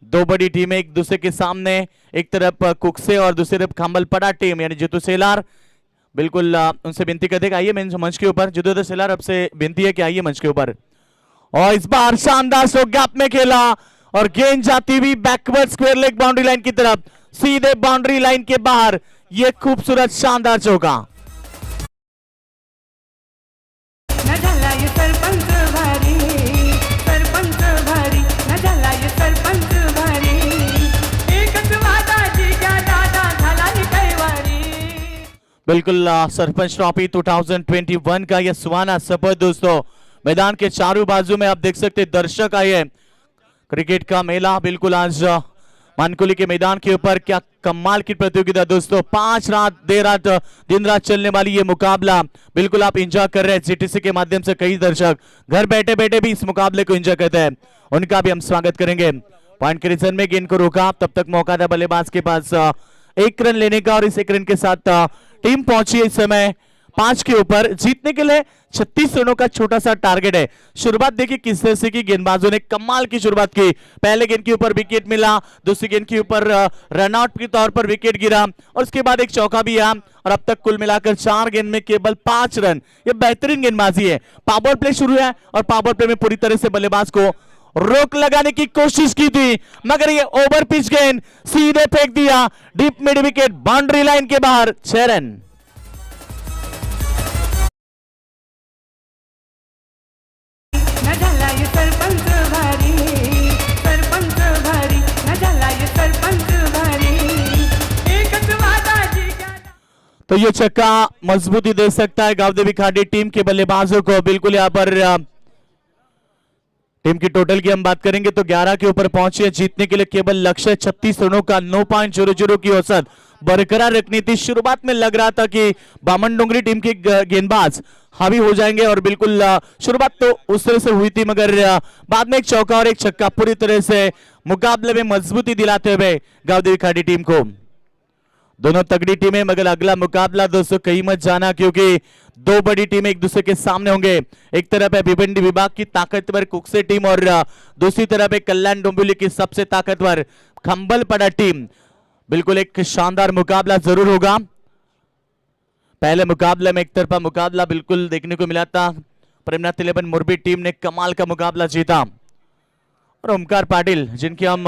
दो बड़ी टीमें एक दूसरे के सामने, एक तरफ कुकसे और दूसरी तरफ खांबलपड़ा टीम यानी जितू सेलार। बिल्कुल उनसे विनती करते आइए मंच के ऊपर। जितू सेलार आपसे विनती है कि आइए मंच के ऊपर। और इस बार शानदार स्लो गैप में खेला और गेंद जाती हुई backward square leg boundary line की तरफ, सीधे बाउंड्री लाइन के बाहर। यह खूबसूरत शानदार चौका। न झाला ये सरपंच भारी, सरपंच भारी, न झाला ये सरपंच भारी, एकच वादाची क्या दादा झाला ही कैवारी। बिल्कुल सरपंच ट्रॉफी 2021 का यह सुहाना सफर दोस्तों। मैदान के चारों बाजू में आप देख सकते हैं दर्शक आए हैं। क्रिकेट का मेला बिल्कुल आज मानकुली के मैदान के ऊपर। क्या कमाल की प्रतियोगिता दोस्तों, 5 रात देर रात दिन रात चलने वाली ये मुकाबला बिल्कुल आप एंजॉय कर रहे हैं। जीटीसी के माध्यम से कई दर्शक घर बैठे बैठे भी इस मुकाबले को एंजॉय करते हैं, उनका भी हम स्वागत करेंगे। पॉइंट के रीजन में गेंद को रोका, तब तक मौका था बल्लेबाज के पास 1 रन लेने का, और इस 1 रन के साथ टीम पहुंची इस समय 5 के ऊपर। जीतने के लिए 36 रनों का छोटा सा टारगेट है। शुरुआत देखिए किस तरह से की, गेंदबाजों ने कमाल की शुरुआत की। पहले गेंद के ऊपर विकेट मिला, दूसरी गेंद के ऊपर रनआउट के तौर पर विकेट गिरा, और उसके बाद एक चौका भी आया, और अब तक कुल मिलाकर 4 गेंद में केवल 5 रन। ये बेहतरीन गेंदबाजी है। पावर प्ले शुरू है और पावर प्ले में पूरी तरह से बल्लेबाज को रोक लगाने की कोशिश की थी, मगर ये ओवर पिच गेंद सीधे फेंक दिया deep mid wicket boundary line के बाहर। 6 रन। न झाला ये सरपंच भारी, सरपंच भारी, न झाला ये सरपंच भारी, एकच वादाची क्या। तो ये छक्का मजबूती दे सकता है गावदेवी खाड़ी टीम के बल्लेबाजों को। बिल्कुल यहाँ पर टीम की टोटल की हम बात करेंगे तो 11 के ऊपर पहुंची है। जीतने के लिए केवल लक्ष्य 36 रनों का 9.00 की औसत बरकरार रखनी थी। शुरुआत में लग रहा था कि बामन डोंगरी टीम के गेंदबाज हावी हो जाएंगे, और बिल्कुल शुरुआत तो उस तरह से हुई थी, मगर बाद में एक चौका और एक छक्का पूरी तरह से मुकाबले में मजबूती दिलाते हुए गावदेवी खाड़ी टीम को। दोनों तगड़ी टीमें, मगर अगला मुकाबला दोस्तों कहीं मत जाना, क्योंकि 2 बड़ी टीमें एक दूसरे के सामने होंगे। एक तरफ है भिवंडी विभाग की ताकतवर कुकसे टीम, और दूसरी तरफ है कल्याण डोंबिवली की सबसे ताकतवर खंबलपड़ा टीम। बिल्कुल एक शानदार मुकाबला जरूर होगा। पहले मुकाबले में एक तरफा मुकाबला बिल्कुल देखने को मिला था। प्रेमनाथ 11 मोरबी टीम ने कमाल का मुकाबला जीता, और ओमकार पाटिल जिनकी हम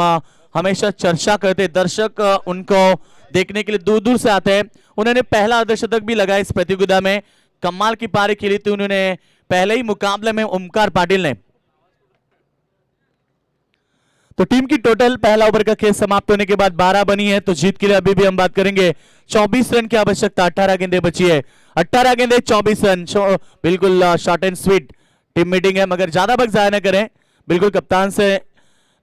हमेशा चर्चा करते, दर्शक उनको देखने के लिए दूर दूर से आते हैं। उन्होंने पहला अर्धशतक भी लगाया इस प्रतियोगिता में। कमाल की पारी खेली थी उन्होंने पहले ही मुकाबले में ओमकार पाटिल ने। तो टीम की टोटल पहला ओवर का खेल समाप्त होने के बाद 12 बनी है। तो जीत के लिए अभी भी हम बात करेंगे 24 रन की आवश्यकता। 18 गेंदें बची है, 18 गेंदें 24 रन। बिल्कुल short and sweet team meeting है, मगर ज्यादा वक्त जाया न करें। बिल्कुल कप्तान से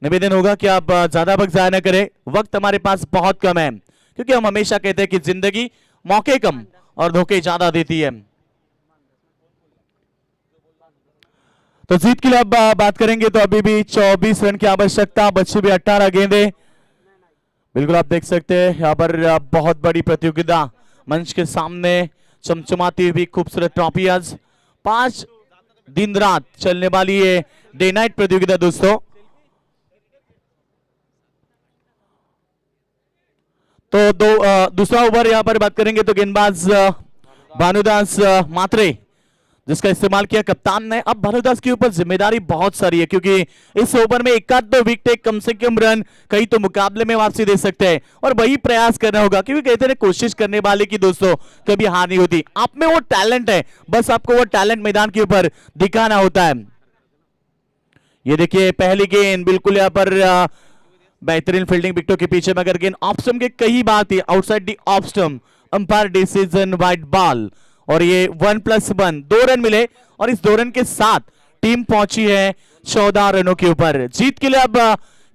निवेदन होगा कि आप ज्यादा वक्त जाया न करें। वक्त हमारे पास बहुत कम है, क्योंकि हम हमेशा कहते हैं कि जिंदगी मौके कम और धोखे ज्यादा देती है। तो जीत के लिए अब बात करेंगे तो अभी भी 24 रन की आवश्यकता, बची भी 18 गेंदें। बिल्कुल आप देख सकते हैं यहाँ पर बहुत बड़ी प्रतियोगिता मंच के सामने चमचमाती हुई खूबसूरत ट्रॉफी। आज 5 दिन रात चलने वाली ये डे नाइट प्रतियोगिता दोस्तों। तो दूसरा ओवर यहाँ पर बात करेंगे तो गेंदबाज भानुदास मात्रे जिसका इस्तेमाल किया कप्तान ने। अब भानुदास के ऊपर जिम्मेदारी बहुत सारी है, क्योंकि इस ओवर में 1-2 विकेट कम से कम रन कहीं तो मुकाबले में वापसी दे सकते हैं, और वही प्रयास करना होगा, क्योंकि कहते हैं कोशिश करने वाले की दोस्तों कभी हार नहीं होती। आप में वो टैलेंट है, बस आपको वो टैलेंट मैदान के ऊपर दिखाना होता है। ये देखिए पहली गेंद बिल्कुल यहाँ पर बेहतरीन फील्डिंग विकेटों के पीछे, मगर गेंद ऑफ स्टंप के कई बार थी, outside the off stump, umpire decision wide ball. और ये 1+1 2 रन मिले और इस 2 रन के साथ टीम पहुंची है 14 रनों के ऊपर। जीत के लिए अब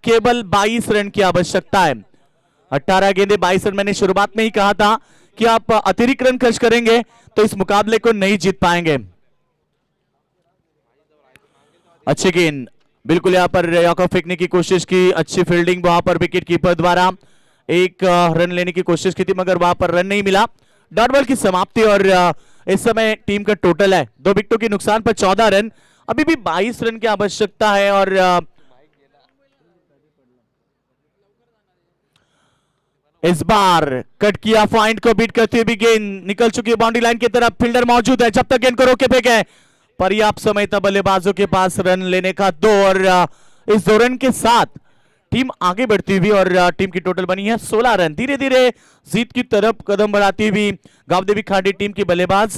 केवल 22 रन की आवश्यकता है। 18 गेंदे 22 रन। मैंने शुरुआत में ही कहा था कि आप अतिरिक्त रन खर्च करेंगे तो इस मुकाबले को नहीं जीत पाएंगे। अच्छी गेंद, बिल्कुल यहां पर यॉर्कर फेंकने की कोशिश की, अच्छी फील्डिंग वहां पर विकेट कीपर द्वारा। एक रन लेने की कोशिश की थी मगर वहां पर रन नहीं मिला। डॉट बॉल की समाप्ति और इस समय टीम का टोटल है 2 विकेटों के नुकसान पर 14 रन। अभी भी 22 रन की आवश्यकता है और इस बार कट किया पॉइंट को बीट करते हुए भी गेंद निकल चुकी है बाउंड्री लाइन की तरफ। फील्डर मौजूद है, जब तक गेंद को रोके फेंके पर्याप्त समय था बल्लेबाजों के पास रन लेने का 2 और इस 2 रन के साथ टीम आगे बढ़ती हुई और टीम की टोटल बनी है 16 रन। धीरे धीरे जीत की तरफ कदम बढ़ाती हुई गावदेवी खाड़ी टीम की बल्लेबाज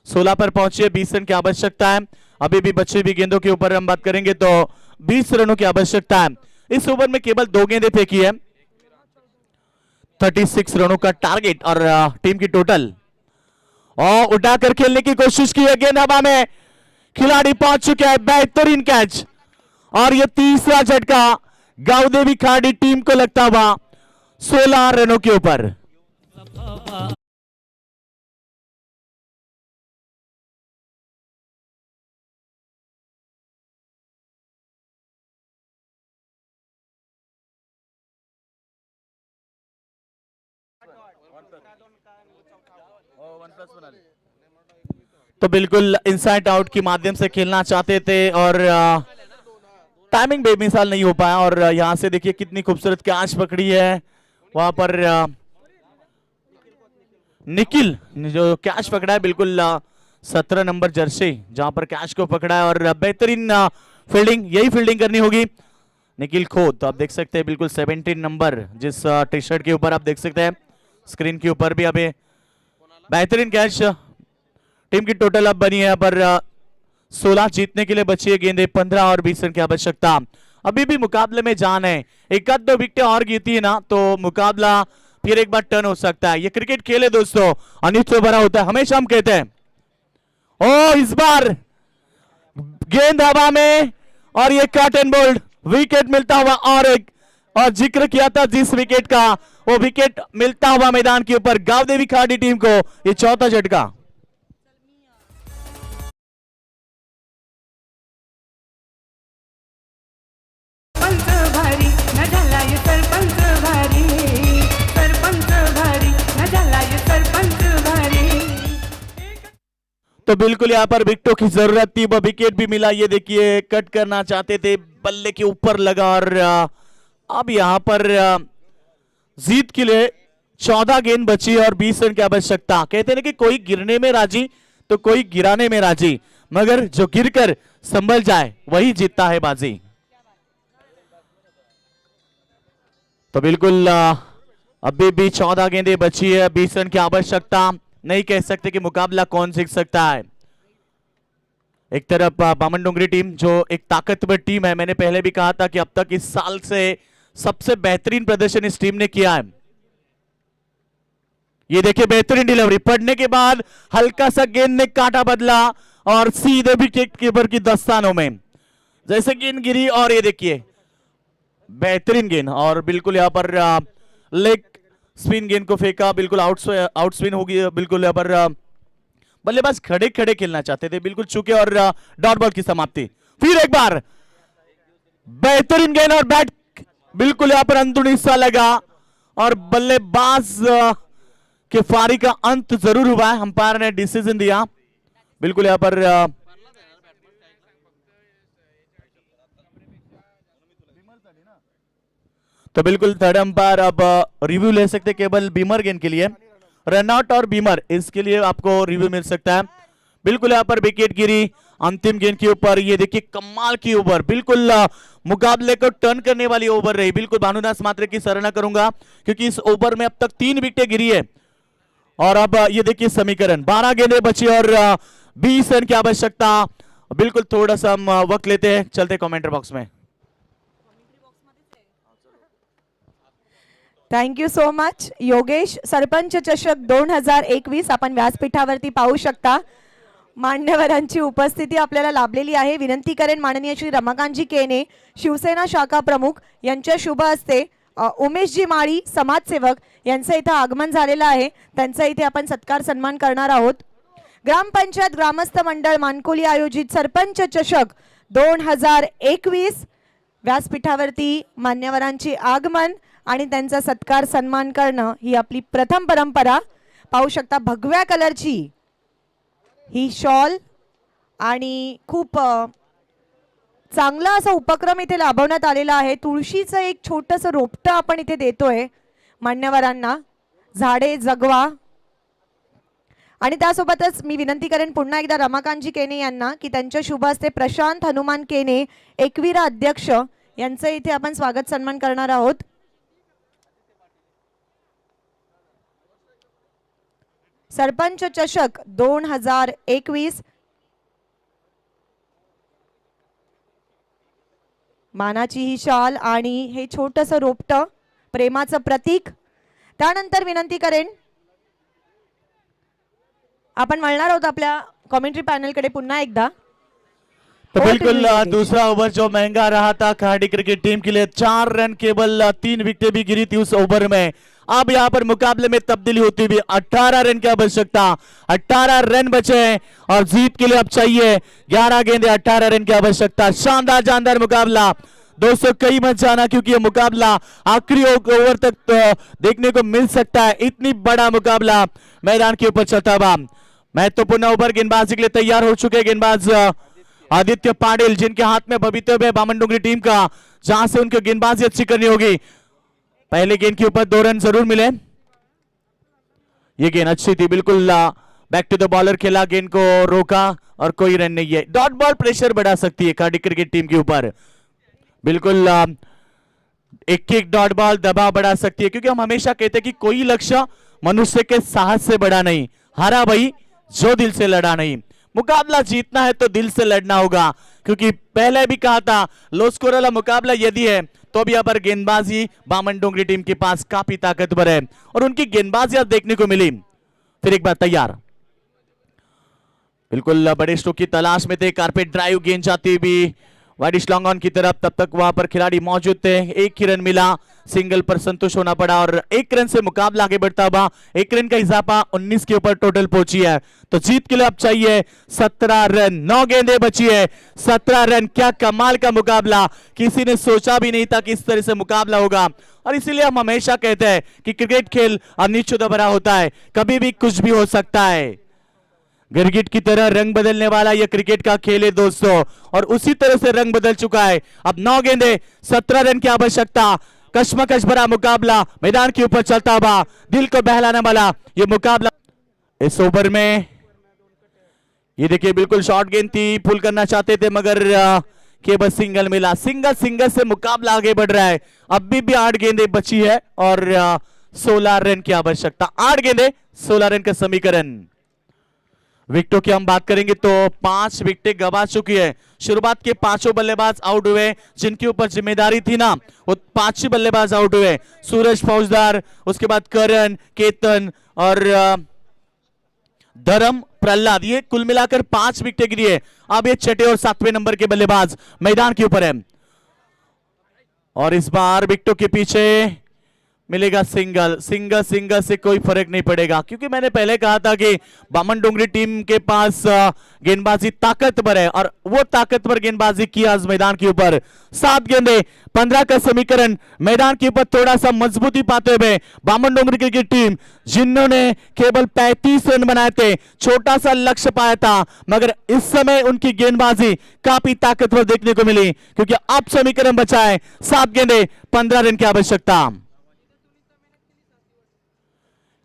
16 पर पहुंचे। 20 रन की आवश्यकता है। अभी भी बचे हुए गेंदों के ऊपर हम बात करेंगे तो 20 रनों की आवश्यकता है। इस ओवर में केवल 2 गेंदें फेंकी है। 36 रनों का टारगेट और टीम की टोटल। और उठाकर खेलने की कोशिश की है, गेंद हवा में, खिलाड़ी पहुंच चुके हैं, बेहतरीन कैच और ये तीसरा झटका गावदेवी खाड़ी टीम को लगता हुआ 16 रनों के ऊपर। तो बिल्कुल इनसाइड आउट के माध्यम से खेलना चाहते थे और टाइमिंग बेमिसाल नहीं हो पाया। और यहां से देखिए कितनी खूबसूरत कैच पकड़ी है वहां पर निखिल ने जो कैच पकड़ा है, बिल्कुल 17 नंबर जर्सी जहां पर कैच को पकड़ा है और बेहतरीन फील्डिंग, यही फील्डिंग करनी होगी निखिल खोद। तो आप देख सकते हैं बिल्कुल 17 नंबर जिस टी शर्ट के ऊपर आप देख सकते हैं स्क्रीन के ऊपर भी। अभी बेहतरीन कैच। टीम की टोटल अब बनी है पर 16, जीतने के लिए बची है गेंदे 15 और 20 रन की आवश्यकता। अभी भी मुकाबले में जान है, 1-2 विकेटें और गिरती है ना तो मुकाबला फिर एक बार टर्न हो सकता है। ये क्रिकेट खेल है दोस्तों, अनिश्चित भरा होता है, हमेशा हम कहते हैं। ओ इस बार गेंद हवा में और ये कट एंड बोल्ड विकेट मिलता हुआ और जिक्र किया था जिस विकेट का, वो विकेट मिलता हुआ मैदान के ऊपर गावदेवी खाड़ी टीम को ये चौथा झटका। सरपंच भारी न झाला ये सरपंच भारी, सरपंच भारी न झाला ये सरपंच भारी। तो बिल्कुल यहाँ पर विकेटों की जरूरत थी, वो विकेट भी मिला। ये देखिए कट करना चाहते थे, बल्ले के ऊपर लगा और अब यहाँ पर जीत के लिए 14 गेंद बची और 20 रन की आवश्यकता। कहते हैं कि कोई गिरने में राजी तो कोई गिराने में राजी, मगर जो गिरकर संभल जाए वही जीतता है बाजी। तो बिल्कुल अभी भी 14 गेंदें बची है, 20 रन की आवश्यकता। नहीं कह सकते कि मुकाबला कौन जीत सकता है। एक तरफ बामन डोंगरी टीम जो एक ताकतवर टीम है, मैंने पहले भी कहा था कि अब तक इस साल से सबसे बेहतरीन प्रदर्शन इस टीम ने किया है। ये देखिए बेहतरीन डिलीवरी, पड़ने के बाद हल्का सा गेंद ने काटा बदला और सीधे विकेट कीपर की दस्तानों में जैसे गेंद गिरी। और ये देखिए बेहतरीन गेंद और बिल्कुल यहाँ पर लेग स्पिन गेंद को फेंका, बिल्कुल आउट स्पिन होगी। बिल्कुल यहाँ पर बल्लेबाज खड़े खड़े खेलना चाहते थे, बिल्कुल चूके और डॉट बॉल की समाप्ति। फिर एक बार बेहतरीन गेंद और बैट बिल्कुल यहाँ पर अंदरूनी हिस्सा लगा और बल्लेबाज के फारी का अंत जरूर हुआ है। अंपायर ने डिसीजन दिया। बिल्कुल यहाँ पर तो बिल्कुल थर्ड अंपायर अब रिव्यू ले सकते केवल बीमर गेंद के लिए, रनआउट और बीमर इसके लिए आपको रिव्यू मिल सकता है। बिल्कुल यहाँ पर विकेट गिरी अंतिम गेंद के ऊपर। ये देखिए कमाल की ओवर, बिल्कुल मुकाबले को टर्न करने वाली ओवर रही। बिल्कुल भानुदास मात्रे की सराहना करूंगा क्योंकि इस ओवर में अब तक 3 विकेटें गिरी है। और अब ये देखिए समीकरण, 12 गेंदें बची और 20 रन की आवश्यकता। बिल्कुल थोड़ा सा हम वक्त लेते हैं, चलते कमेंटर बॉक्स में। Thank you so much Yogesh. Sarpanch Chashak 2021 आपण व्यासपीठावरती पाहू शकता. मान्यवरांची उपस्थिती आपल्याला लाभलेली आहे. विनंती करेन माननीय श्री रमाकांतजी केने, शिवसेना शाखा प्रमुख यांच्या शुभ हस्ते उमेशजी माळी समाजसेवक यांचं इथं आगमन झालेलं आहे. त्यांचा इथे आपण सत्कार सन्मान करणार आहोत. ग्रामपंचायत ग्रामस्थ मंडळ मानकोली आयोजित सरपंच चषक 2021 व्यासपीठावरती मान्यवरांची आगमन आणि त्यांचा सत्कार सन्मान करणं ही आपली प्रथम परंपरा. पाहू शकता भगव्या कलरची ही शॉल आणि खूप चांगला असा उपक्रम इथे राबवण्यात आलेला आहे. तुळशीचं एक छोटंसं रोपटं आपण इथे देतोय मान्यवरांना. झाडे जगवा. आणि त्यासोबतच मी विनंती करेन पुन्हा एकदा रमाकांतजी केने यांना की त्यांच्या शुभ हस्ते प्रशांत हनुमान केने एकविरा अध्यक्ष यांचं इथे आपण स्वागत सन्मान करणार आहोत. सरपंच चषक 2021 मानाची ही शाल आणि हे छोटंसं रोपटं प्रेमाचं प्रतीक. त्यानंतर विनंती करेन आपण वळणार आहोत आपल्या कमेंट्री पॅनलकडे पुन्हा एकदा. तो Over to बिल्कुल you, योगेश. दूसरा ओवर जो महंगा रहा था खिलाड़ी क्रिकेट टीम के लिए, 4 रन केवल 3 विकेटें भी गिरी थी उस ओवर में. अब यहाँ पर मुकाबले में तब्दीली होती हुई 18 रन की आवश्यकता, 18 रन बचे हैं और जीत के लिए अब चाहिए 11 गेंदे, 18 रन की आवश्यकता. शानदार जानदार मुकाबला दोस्तों, कई मत जाना क्योंकि ये मुकाबला आखिरी ओवर तक देखने को मिल सकता है. इतनी बड़ा मुकाबला मैदान के ऊपर चलता हुआ. महत्वपूर्ण ओवर गेंदबाजी के लिए तैयार हो चुके गेंदबाज आदित्य पाटिल, जिनके हाथ में भवितव्य है बामनडुंगरी टीम का, जहां से उनकी गेंदबाजी अच्छी करनी होगी. पहले गेंद के ऊपर 2 रन जरूर मिले. ये गेंद अच्छी थी, बिल्कुल बैक टू द बॉलर खेला, गेंद को रोका और कोई रन नहीं है. डॉट बॉल प्रेशर बढ़ा सकती है कार्डिक क्रिकेट टीम के ऊपर. बिल्कुल एक डॉट बॉल दबाव बढ़ा सकती है, क्योंकि हम हमेशा कहते हैं कि कोई लक्ष्य मनुष्य के साहस से बड़ा नहीं, हारा वही जो दिल से लड़ा नहीं. मुकाबला जीतना है तो दिल से लड़ना होगा, क्योंकि पहले भी कहा था लो स्कोर वाला मुकाबला यदि है तो भी यहाँ पर गेंदबाजी बामनडुंगरी टीम के पास काफी ताकतवर है और उनकी गेंदबाजी आज देखने को मिली. फिर एक बार तैयार, बिल्कुल बड़े स्ट्रोक की तलाश में थे. कारपेट ड्राइव गेंद जाती हुई वाइड लॉन्ग ऑन की तरफ, तब तक वहां पर खिलाड़ी मौजूद थे. एक ही रन मिला, सिंगल पर संतुष्ट होना पड़ा और 1 रन से मुकाबला आगे बढ़ता हुआ. 1 रन का इजाफा 19 के ऊपर टोटल पहुंची है. तो जीत के लिए अब चाहिए 17 रन. 9 गेंदें बची है, 17 रन. क्या कमाल का मुकाबला, किसी ने सोचा भी नहीं था कि इस तरह से मुकाबला होगा. और इसीलिए हम हमेशा कहते हैं कि क्रिकेट खेल अनिश्चित भरा होता है, कभी भी कुछ भी हो सकता है. गिरगिट की तरह रंग बदलने वाला यह क्रिकेट का खेल है दोस्तों, और उसी तरह से रंग बदल चुका है. अब 9 गेंदे, 17 रन की आवश्यकता. कश्मकश भरा मुकाबला मैदान के ऊपर चलता हुआ, दिल को बहलाने वाला यह मुकाबला. इस ओवर में ये देखिए बिल्कुल शॉर्ट गेंद थी, पुल करना चाहते थे मगर केवल सिंगल मिला. सिंगल से मुकाबला आगे बढ़ रहा है. अभी भी 8 गेंदें बची है और 16 रन की आवश्यकता. 8 गेंदें 16 रन का समीकरण. विकेटों की हम बात करेंगे तो 5 विकेटें गंवा चुकी है. शुरुआत के 5 बल्लेबाज आउट हुए, जिनके ऊपर जिम्मेदारी थी ना, वो 5 बल्लेबाज आउट हुए. सूरज फौजदार, उसके बाद करण, केतन और धर्म प्रहलाद, ये कुल मिलाकर 5 विकेटें गिरी है. अब ये 6 और 7वें नंबर के बल्लेबाज मैदान के ऊपर है और इस बार विकेटों के पीछे मिलेगा सिंगल से कोई फर्क नहीं पड़ेगा, क्योंकि मैंने पहले कहा था कि बामनडुंगरी टीम के पास गेंदबाजी ताकतवर है और वो ताकतवर गेंदबाजी की आज मैदान के ऊपर. 7 गेंदे 15 का समीकरण. मैदान के ऊपर थोड़ा सा मजबूती पाते हुए बामनडुंगरी क्रिकेट टीम, जिन्होंने केवल 35 रन बनाए थे, छोटा सा लक्ष्य पाया था, मगर इस समय उनकी गेंदबाजी काफी ताकतवर देखने को मिली, क्योंकि अब समीकरण बचा है 7 गेंदे 15 रन की आवश्यकता.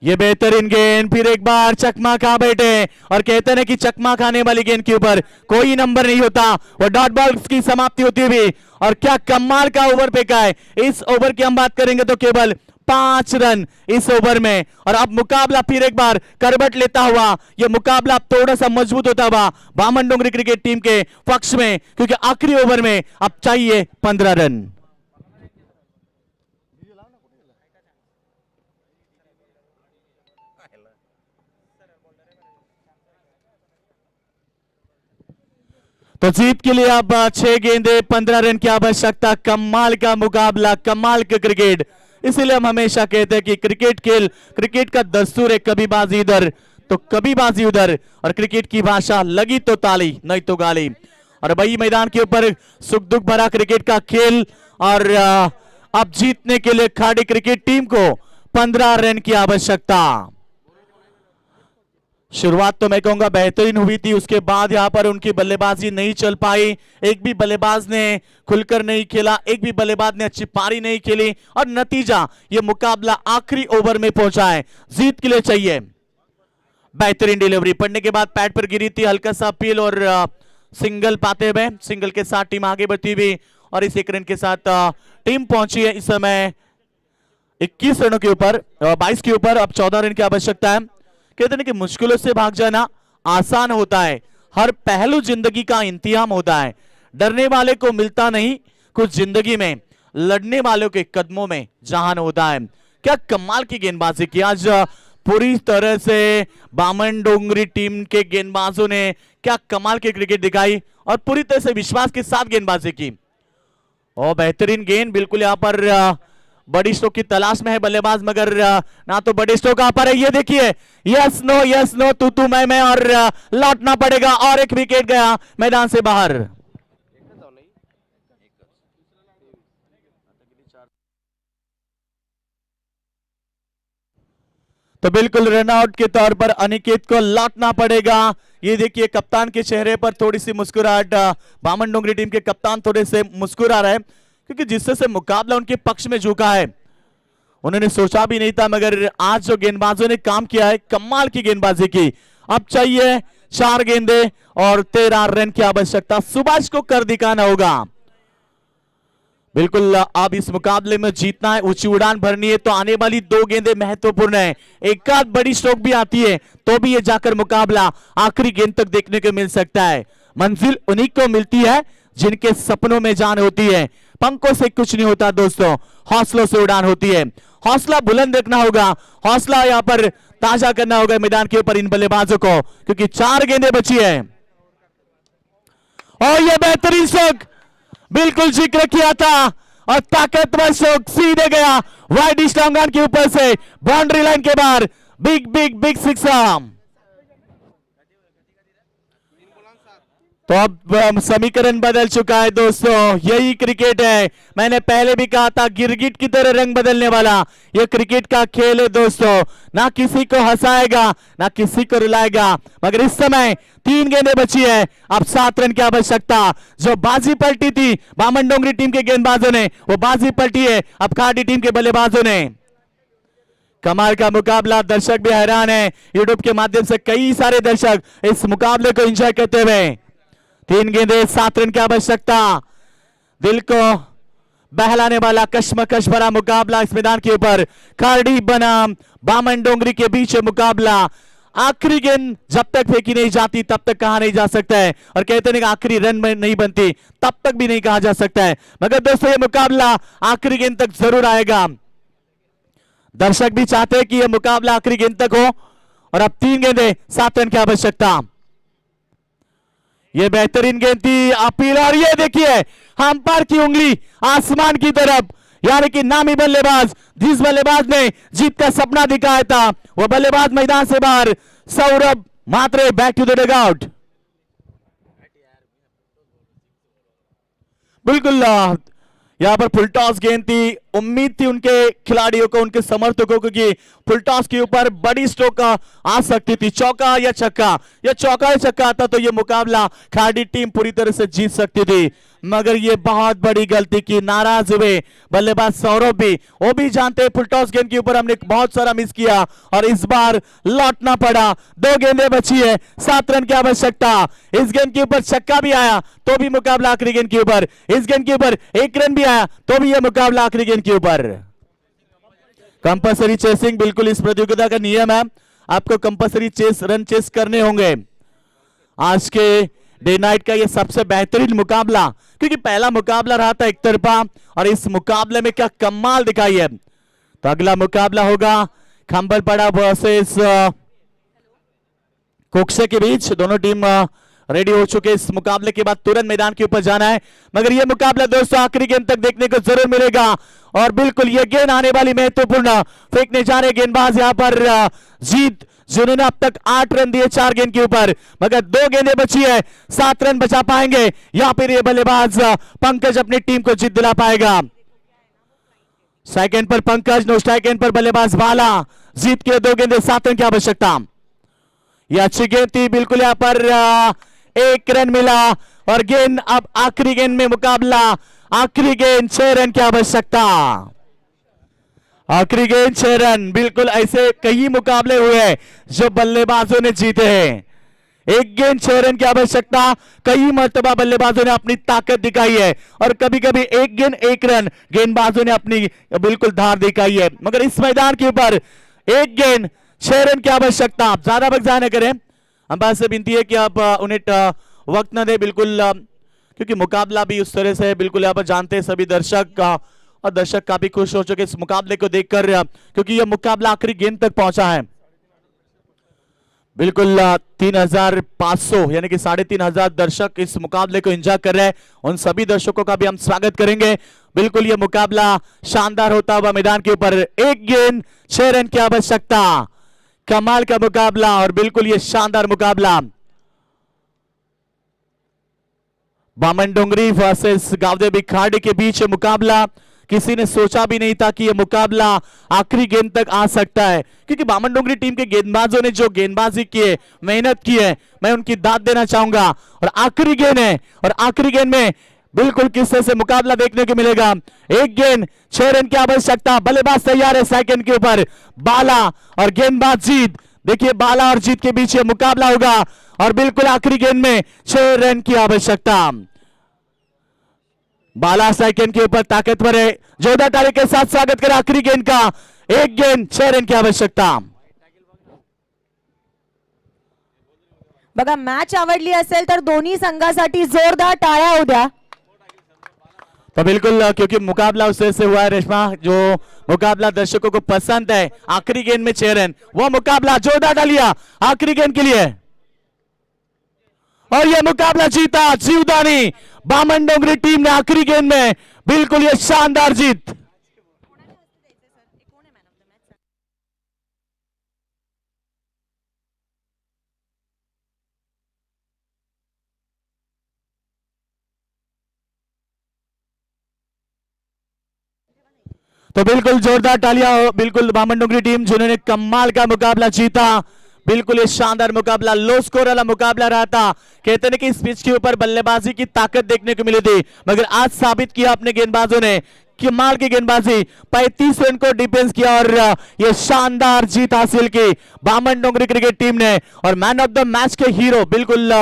ये बेहतरीन गेंद, फिर एक बार चकमा खा बैठे और कहते हैं कि चकमा खाने वाली गेंद के ऊपर कोई नंबर नहीं होता. वो डॉट बॉल की समाप्ति होती हुई और क्या कमाल का ओवर फेंका है. इस ओवर की हम बात करेंगे तो केवल 5 रन इस ओवर में, और अब मुकाबला फिर एक बार करवट लेता हुआ, यह मुकाबला थोड़ा सा मजबूत होता हुआ बामनडुंगरी क्रिकेट टीम के पक्ष में, क्योंकि आखिरी ओवर में अब चाहिए 15 रन. तो जीत के लिए अब 6 गेंदे 15 रन की आवश्यकता। कमाल का मुकाबला, कमाल का क्रिकेट। इसीलिए हम हमेशा कहते हैं कि क्रिकेट खेल, क्रिकेट का दस्तूर है, कभी बाजी इधर तो कभी बाजी उधर, और क्रिकेट की भाषा लगी तो ताली नहीं तो गाली। और वही मैदान के ऊपर सुख दुख भरा क्रिकेट का खेल, और अब जीतने के लिए खाड़ी क्रिकेट टीम को 15 रन की आवश्यकता। शुरुआत तो मैं कहूंगा बेहतरीन हुई थी, उसके बाद यहां पर उनकी बल्लेबाजी नहीं चल पाई। एक भी बल्लेबाज ने खुलकर नहीं खेला, एक भी बल्लेबाज ने अच्छी पारी नहीं खेली, और नतीजा ये मुकाबला आखिरी ओवर में पहुंचा है। जीत के लिए चाहिए। बेहतरीन डिलीवरी पड़ने के बाद पैड पर गिरी थी, हल्का सा अपील और सिंगल पाते हुए, सिंगल के साथ टीम आगे बढ़ती हुई, और इस 1 रन के साथ टीम पहुंची है इस समय 21 रनों के ऊपर, 22 के ऊपर। अब 14 रन की आवश्यकता है। कहते हैं कि मुश्किलों से भाग जाना आसान होता है, हर पहलू जिंदगी का इंतजाम होता है। डरने वाले को मिलता नहीं कुछ जिंदगी में, लड़ने वालों के कदमों में जहान होता है। क्या कमाल की गेंदबाजी की आज पूरी तरह से बामन डोंगरी टीम के गेंदबाजों ने, क्या कमाल की क्रिकेट दिखाई और पूरी तरह से विश्वास के साथ गेंदबाजी की। और बेहतरीन गेंद, बिल्कुल यहां पर बड़ी स्ट्रोक की तलाश में है बल्लेबाज, मगर ना तो बड़े स्ट्रोक आ पा रहे। ये देखिए, यस नो तू मैं, और लौटना पड़ेगा, और एक विकेट गया मैदान से बाहर। तो बिल्कुल रनआउट के तौर पर अनिकेत को लौटना पड़ेगा। ये देखिए कप्तान के चेहरे पर थोड़ी सी मुस्कुराहट, बामन डोंगरी टीम के कप्तान थोड़े से मुस्कुरा रहे हैं, क्योंकि जिससे से मुकाबला उनके पक्ष में झुका है। उन्होंने सोचा भी नहीं था, मगर आज जो गेंदबाजों ने काम किया है, कमाल की गेंदबाजी की। अब चाहिए 4 गेंदे और 13 रन की आवश्यकता। सुभाष को कर दिखाना होगा। बिल्कुल अब इस मुकाबले में जीतना है, ऊंची उड़ान भरनी है, तो आने वाली 2 गेंदें महत्वपूर्ण है। एक आध बड़ी स्ट्रोक भी आती है तो भी ये जाकर मुकाबला आखिरी गेंद तक देखने को मिल सकता है। मंजिल उन्हीं को मिलती है जिनके सपनों में जान होती है। पंखों से कुछ नहीं होता दोस्तों, हौसलों से उड़ान होती है। हौसला बुलंद रखना होगा, हौसला यहां पर ताजा करना होगा मैदान के ऊपर इन बल्लेबाजों को, क्योंकि 4 गेंदें बची है। और ये बेहतरीन स्ट्रोक, बिल्कुल जिक्र किया था, और ताकतवर स्ट्रोक सीधे गया वाइड स्टॉन्गान के ऊपर से बाउंड्री लाइन के बाहर। Big big big sixer. तो अब समीकरण बदल चुका है दोस्तों, यही क्रिकेट है। मैंने पहले भी कहा था, गिरगिट की तरह रंग बदलने वाला ये क्रिकेट का खेल है दोस्तों। ना किसी को हंसाएगा ना किसी को रुलाएगा, मगर इस समय 3 गेंदें बची है, अब 7 रन की आवश्यकता। जो बाजी पलटी थी बामन डोंगरी टीम के गेंदबाजों ने, वो बाजी पलटी है अब खाड़ी टीम के बल्लेबाजों ने। कमाल का मुकाबला, दर्शक भी हैरान है। यूट्यूब के माध्यम से कई सारे दर्शक इस मुकाबले को एंजॉय करते हुए। 3 गेंदें 7 रन की आवश्यकता। दिल को बहलाने वाला कश्मकश भरा मुकाबला इस मैदान के ऊपर, खाड़ी बनाम बामन डोंगरी के बीच मुकाबला। आखिरी गेंद जब तक फेंकी नहीं जाती तब तक कहा नहीं जा सकता है, और कहते हैं कि आखिरी रन में नहीं बनती तब तक भी नहीं कहा जा सकता है। मगर दोस्तों ये मुकाबला आखिरी गेंद तक जरूर आएगा। दर्शक भी चाहते हैं कि यह मुकाबला आखिरी गेंद तक हो, और अब 3 गेंदें 7 रन की आवश्यकता। ये बेहतरीन गेंद थी, अपील, और ये देखिए अंपायर की उंगली आसमान की तरफ, यानी कि नामी बल्लेबाज, जिस बल्लेबाज ने जीत का सपना दिखाया था, वो बल्लेबाज मैदान से बाहर। सौरभ मात्रे बैक टू द डगआउट। बिल्कुल यहां पर फुल टॉस गेंद थी, उम्मीद थी उनके खिलाड़ियों को, उनके समर्थकों को, कि फुल टॉस के ऊपर बड़ी स्ट्रोक आ सकती थी, चौका या छक्का, या चौका या छक्का आता तो ये मुकाबला खाड़ी टीम पूरी तरह से जीत सकती थी। मगर ये बहुत बड़ी गलती की, नाराज हुए बल्लेबाज सौरभ भी, वो भी जानते हैं फुल टॉस गेंद के ऊपर हमने बहुत सारा मिस किया, और इस बार लौटना पड़ा। 2 गेंदें बची है, 7 रन की आवश्यकता। इस गेंद के ऊपर छक्का भी आया तो भी मुकाबला आखिरी गेंद के ऊपर, इस गेंद के ऊपर 1 रन भी आया तो भी यह मुकाबला आखिरी गेंद के ऊपर। कंपल्सरी चेसिंग बिल्कुल इस प्रतियोगिता का नियम है, आपको कंपल्सरी रन चेस करने होंगे। आज के डे नाइट का ये सबसे बेहतरीन मुकाबला, क्योंकि पहला मुकाबला रहा था एक तरफा, और इस मुकाबले में क्या कमाल दिखाई है। तो अगला मुकाबला होगा खंबलपड़ा वर्सेस कोक्से के बीच दोनों टीम रेडी हो चुके। इस मुकाबले के बाद तुरंत मैदान के ऊपर जाना है, मगर यह मुकाबला दोस्तों आखिरी गेंद तक देखने को जरूर मिलेगा। और बिल्कुल ये गेंद आने वाली महत्वपूर्ण, फेंकने जा रहे गेंदबाज यहाँ पर जीत, जिन्होंने अब तक 8 रन दिए 4 गेंद के ऊपर, मगर 2 गेंदें बची है, 7 रन बचा पाएंगे या फिर ये बल्लेबाज पंकज अपनी टीम को जीत दिला पाएगा। सेकंड पर पंकज, नो स्ट्राइक एंड पर बल्लेबाज बाला, जीत के 2 गेंदें 7 रन की आवश्यकता। यह अच्छी गेंद थी, बिल्कुल यहां पर 1 रन मिला और गेंद अब आखिरी गेंद में मुकाबला, आखिरी गेंद 6 रन की आवश्यकता। आखिरी गेंद 6 रन, बिल्कुल ऐसे कई मुकाबले हुए जो बल्लेबाजों ने जीते हैं। 1 गेंद 6 रन की आवश्यकता, कई मर्तबा बल्लेबाजों ने अपनी ताकत दिखाई है और कभी कभी 1 गेंद 1 रन गेंदबाजों ने अपनी बिल्कुल धार दिखाई है, मगर इस मैदान के ऊपर 1 गेंद 6 रन की आवश्यकता। आप ज्यादा वक्त जाया न करें, अंपायर से विनती है कि आप उन्हें वक्त न दे, बिल्कुल क्योंकि मुकाबला भी उस तरह से है, बिल्कुल यहाँ पर जानते हैं सभी दर्शक और दर्शक काफी खुश हो चुके इस मुकाबले को देखकर, क्योंकि यह मुकाबला आखिरी गेंद तक पहुंचा है। बिल्कुल 3500 यानी कि 3500 दर्शक इस मुकाबले को एंजॉय कर रहे हैं, उन सभी दर्शकों का भी हम स्वागत करेंगे। बिल्कुल यह मुकाबला शानदार होता हुआ मैदान के ऊपर, 1 गेंद 6 रन की आवश्यकता, कमाल का मुकाबला और बिल्कुल यह शानदार मुकाबला। बामन डोंगरी वर्सेस गावदे बिखाड़ी के बीच मुकाबला, किसी ने सोचा भी नहीं था कि यह मुकाबला आखिरी गेंद तक आ सकता है, क्योंकि बामन डोंगरी टीम के गेंदबाजों ने जो गेंदबाजी की है, मेहनत की है, मैं उनकी दाद देना चाहूंगा। और आखिरी गेंद है और आखिरी गेंद में बिल्कुल किस तरह से मुकाबला देखने को मिलेगा। 1 गेंद 6 रन की आवश्यकता, बल्लेबाज तैयार है सेकंड के ऊपर, बाला और गेंदबाज जीत। देखिए बाला और जीत के बीच ये मुकाबला होगा और बिल्कुल आखिरी गेंद में 6 रन की आवश्यकता। बाला सेकंड के ऊपर ताकतवर है, जोरदार ताली के साथ स्वागत करें आखिरी गेंद का। 1 गेंद 6 रन की आवश्यकता। बघा मॅच आवडली असेल तर दोन्ही संघासाठी जोरदार टाळ्या होऊ द्या। तो बिल्कुल क्योंकि मुकाबला उस तरह से हुआ है रेशमा, जो मुकाबला दर्शकों को पसंद है, आखिरी गेंद में 6 रन, वो मुकाबला जोरदार तालियां आखिरी गेंद के लिए। और यह मुकाबला जीता जीवदानी बामन डोंगरी टीम ने आखिरी गेंद में, बिल्कुल यह शानदार जीत। तो बिल्कुल जोरदार तालियां हो, बिल्कुल बामन डोंगरी टीम जिन्होंने कमाल का मुकाबला जीता। बिल्कुल ये शानदार मुकाबला, लो स्कोर वाला मुकाबला रहा था। कहते हैं कि इस पिच के ऊपर बल्लेबाजी की ताकत देखने को मिली थी, मगर आज साबित किया अपने गेंदबाजों ने, कमाल की गेंदबाजी, 35 रन को डिफेंस किया और ये शानदार जीत हासिल की बामन डोंगरी क्रिकेट टीम ने। और मैन ऑफ द मैच के हीरो बिल्कुल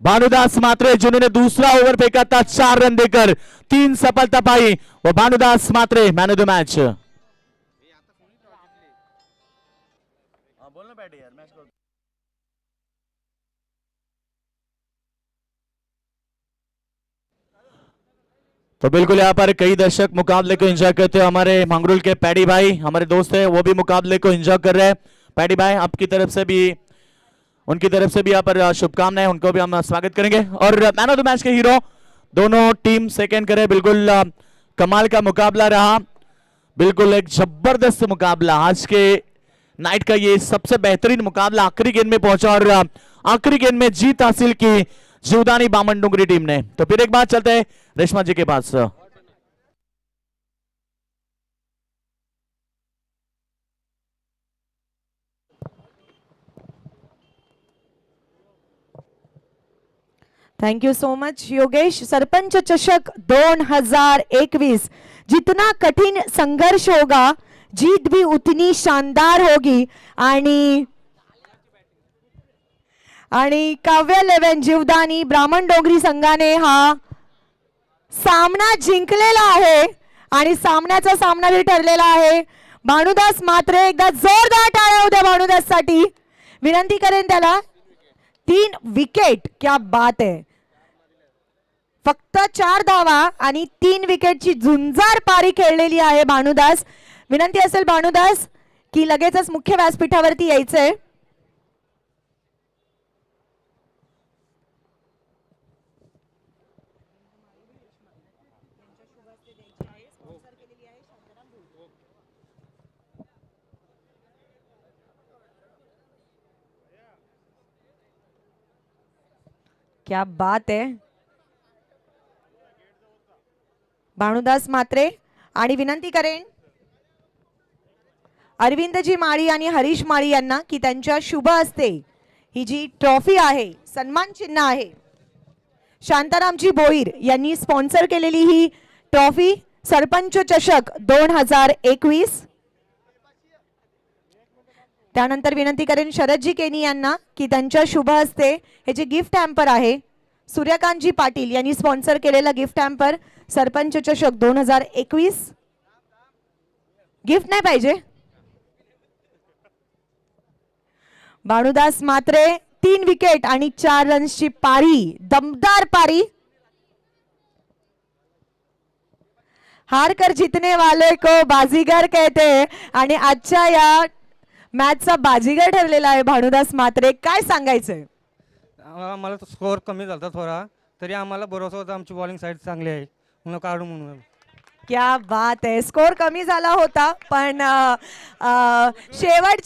भानुदास मात्रे, जिन्होंने दूसरा ओवर फेंका था 4 रन देकर, 3 सफलता पाई, वो भानुदास मात्रे मैन ऑफ द मैच। तो बिल्कुल यहाँ पर कई दर्शक मुकाबले को एंजॉय करते हैं। हमारे मंगरूल के पैडी भाई हमारे दोस्त हैं, वो भी मुकाबले को एंजॉय कर रहे हैं। पैडी भाई आपकी तरफ से भी, उनकी तरफ से भी यहाँ पर शुभकामनाएं, उनको भी हम स्वागत करेंगे। और मैन ऑफ द मैच के हीरो दोनों टीम सेकंड करे, बिल्कुल कमाल का मुकाबला रहा, बिल्कुल एक जबरदस्त मुकाबला। आज के नाइट का ये सबसे बेहतरीन मुकाबला आखिरी गेंद में पहुंचा और आखिरी गेंद में जीत हासिल की जीवदानी बामन डोंगरी टीम ने। तो फिर एक बात चलते हैं रेशमा जी के पास। Thank you so much Yogesh. Sarpanch Chashak 2021, जितना कठिन संघर्ष होगा जीत भी उतनी शानदार होगी। आणि काव्य 11 जीवदानी ब्राह्मण डोंगरी संघाने हा सामना जिंकलेला आहे आणि सामन्याचा सामना भी ठरलेला आहे। भानुदास मात्र एकदा जोरदार टाळ्या होत्या भानुदाससाठी, विनंती करेन त्याला। 3 विकेट, क्या बात है, फक्त 4 धावा आणि 3 विकेटची झुंजार पारी खेळलेली आहे भानुदास। विनंती असेल भानुदास की लगेचच मुख्य व्यासपीठावरती यायचंय। क्या बात आहे. भानुदास म्हात्रे आणि विनंती करेन अरविंदजी माळी आणि हरीश माळी यांना की त्यांच्या शुभ हस्ते ही जी ट्रॉफी आहे, सन्मान चिन्ह आहे, शांतारामजी भोईर यांनी स्पॉन्सर केलेली ही ट्रॉफी सरपंच चषक 2021. त्यानंतर विनंती करेन शरदजी केनी यांना की त्यांच्या शुभ हस्ते हे जे गिफ्ट हॅम्पर आहे, सूर्यकांतजी पाटील यांनी स्पॉन्सर केलेला gift hamper sarpanch Chashak 2021. Gift नाही पाहिजे. भानुदास म्हात्रे 3 विकेट आणि 4 रन्सची पारी, दमदार पारी. हार कर जीतने वाले को बाजीगर कहते हैं आणि आजच्या या मॅचचा बाजीगर ठरलेला आहे भानुदास म्हात्रे. काय सांगायचंय? आम्हाला तो स्कोअर कमी झाला थोडा, तरी आम्हाला भरोसा होता आमची बॉलिंग साईड चांगली आहे म्हणून काढू म्हणून. क्या बात आहे. स्कोर कमी झाला होता पण शेवट